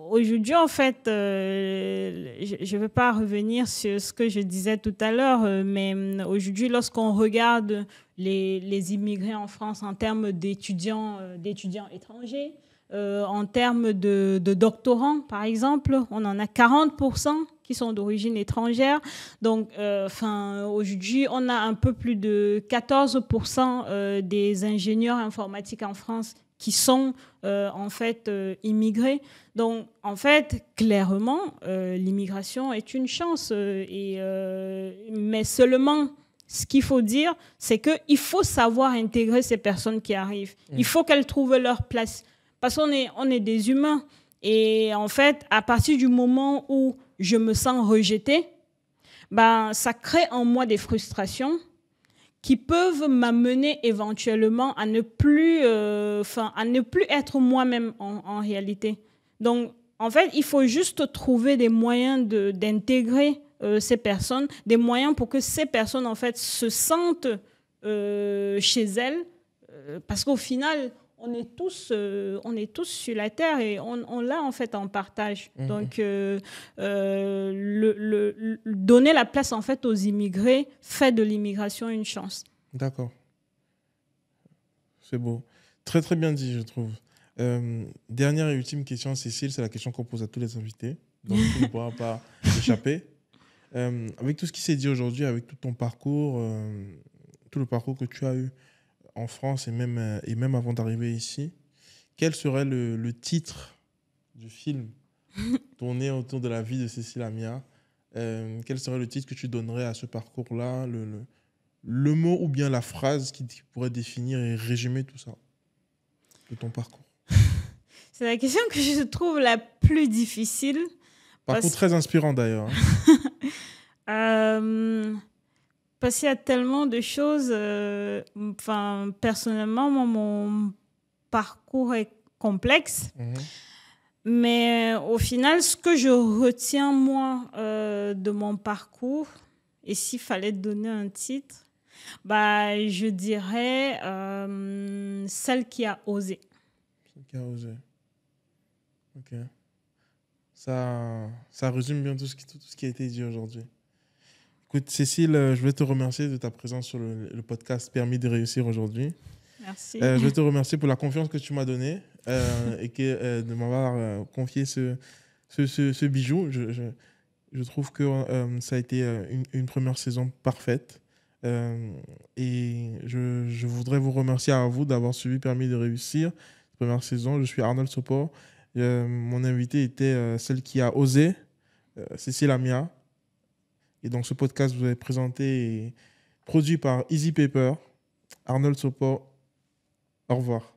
aujourd'hui, en fait, je ne vais pas revenir sur ce que je disais tout à l'heure, mais aujourd'hui, lorsqu'on regarde les immigrés en France en termes d'étudiants étrangers, en termes de doctorants, par exemple, on en a 40% qui sont d'origine étrangère. Donc, aujourd'hui, on a un peu plus de 14% des ingénieurs informatiques en France qui sont en fait immigrés. Donc, en fait, clairement, l'immigration est une chance. Mais seulement, ce qu'il faut dire, c'est qu'il faut savoir intégrer ces personnes qui arrivent. Il faut qu'elles trouvent leur place. Parce qu'on est des humains. Et en fait, à partir du moment où je me sens rejetée, ben, ça crée en moi des frustrations qui peuvent m'amener éventuellement à ne plus être moi-même en réalité. Donc, en fait, il faut juste trouver des moyens d'intégrer ces personnes, des moyens pour que ces personnes, en fait, se sentent chez elles, parce qu'au final, on est tous sur la terre et on l'a en fait en partage. Donc, donner la place en fait aux immigrés fait de l'immigration une chance. D'accord. C'est beau. Très, très bien dit, je trouve. Dernière et ultime question, Cécile, c'est la question qu'on pose à tous les invités. Donc, tu ne pourras pas échapper. Avec tout ce qui s'est dit aujourd'hui, avec tout ton parcours, tout le parcours que tu as eu en France et même avant d'arriver ici, quel serait le titre du film tourné autour de la vie de Cécile Amia? Quel serait le titre que tu donnerais à ce parcours-là, le mot ou bien la phrase qui pourrait définir et résumer tout ça de ton parcours? C'est la question que je trouve la plus difficile. Parcours très inspirant d'ailleurs. Parce qu'il y a tellement de choses. Personnellement, mon parcours est complexe. Mais au final, ce que je retiens, moi, de mon parcours, et s'il fallait donner un titre, bah, je dirais celle qui a osé. Celle qui a osé. Ok. Ça résume bien tout ce qui a été dit aujourd'hui. Écoute, Cécile, je vais te remercier de ta présence sur le podcast Permis de réussir aujourd'hui. Merci. Je vais te remercier pour la confiance que tu m'as donnée et de m'avoir confié ce bijou. Je trouve que ça a été une première saison parfaite. Et je voudrais vous remercier à vous d'avoir suivi Permis de réussir. Première saison, je suis Arnold Sopor. Mon invité était celle qui a osé, Cécile Amia. Et donc ce podcast vous est présenté et produit par Easy Paper. Arnold Sopor, au revoir.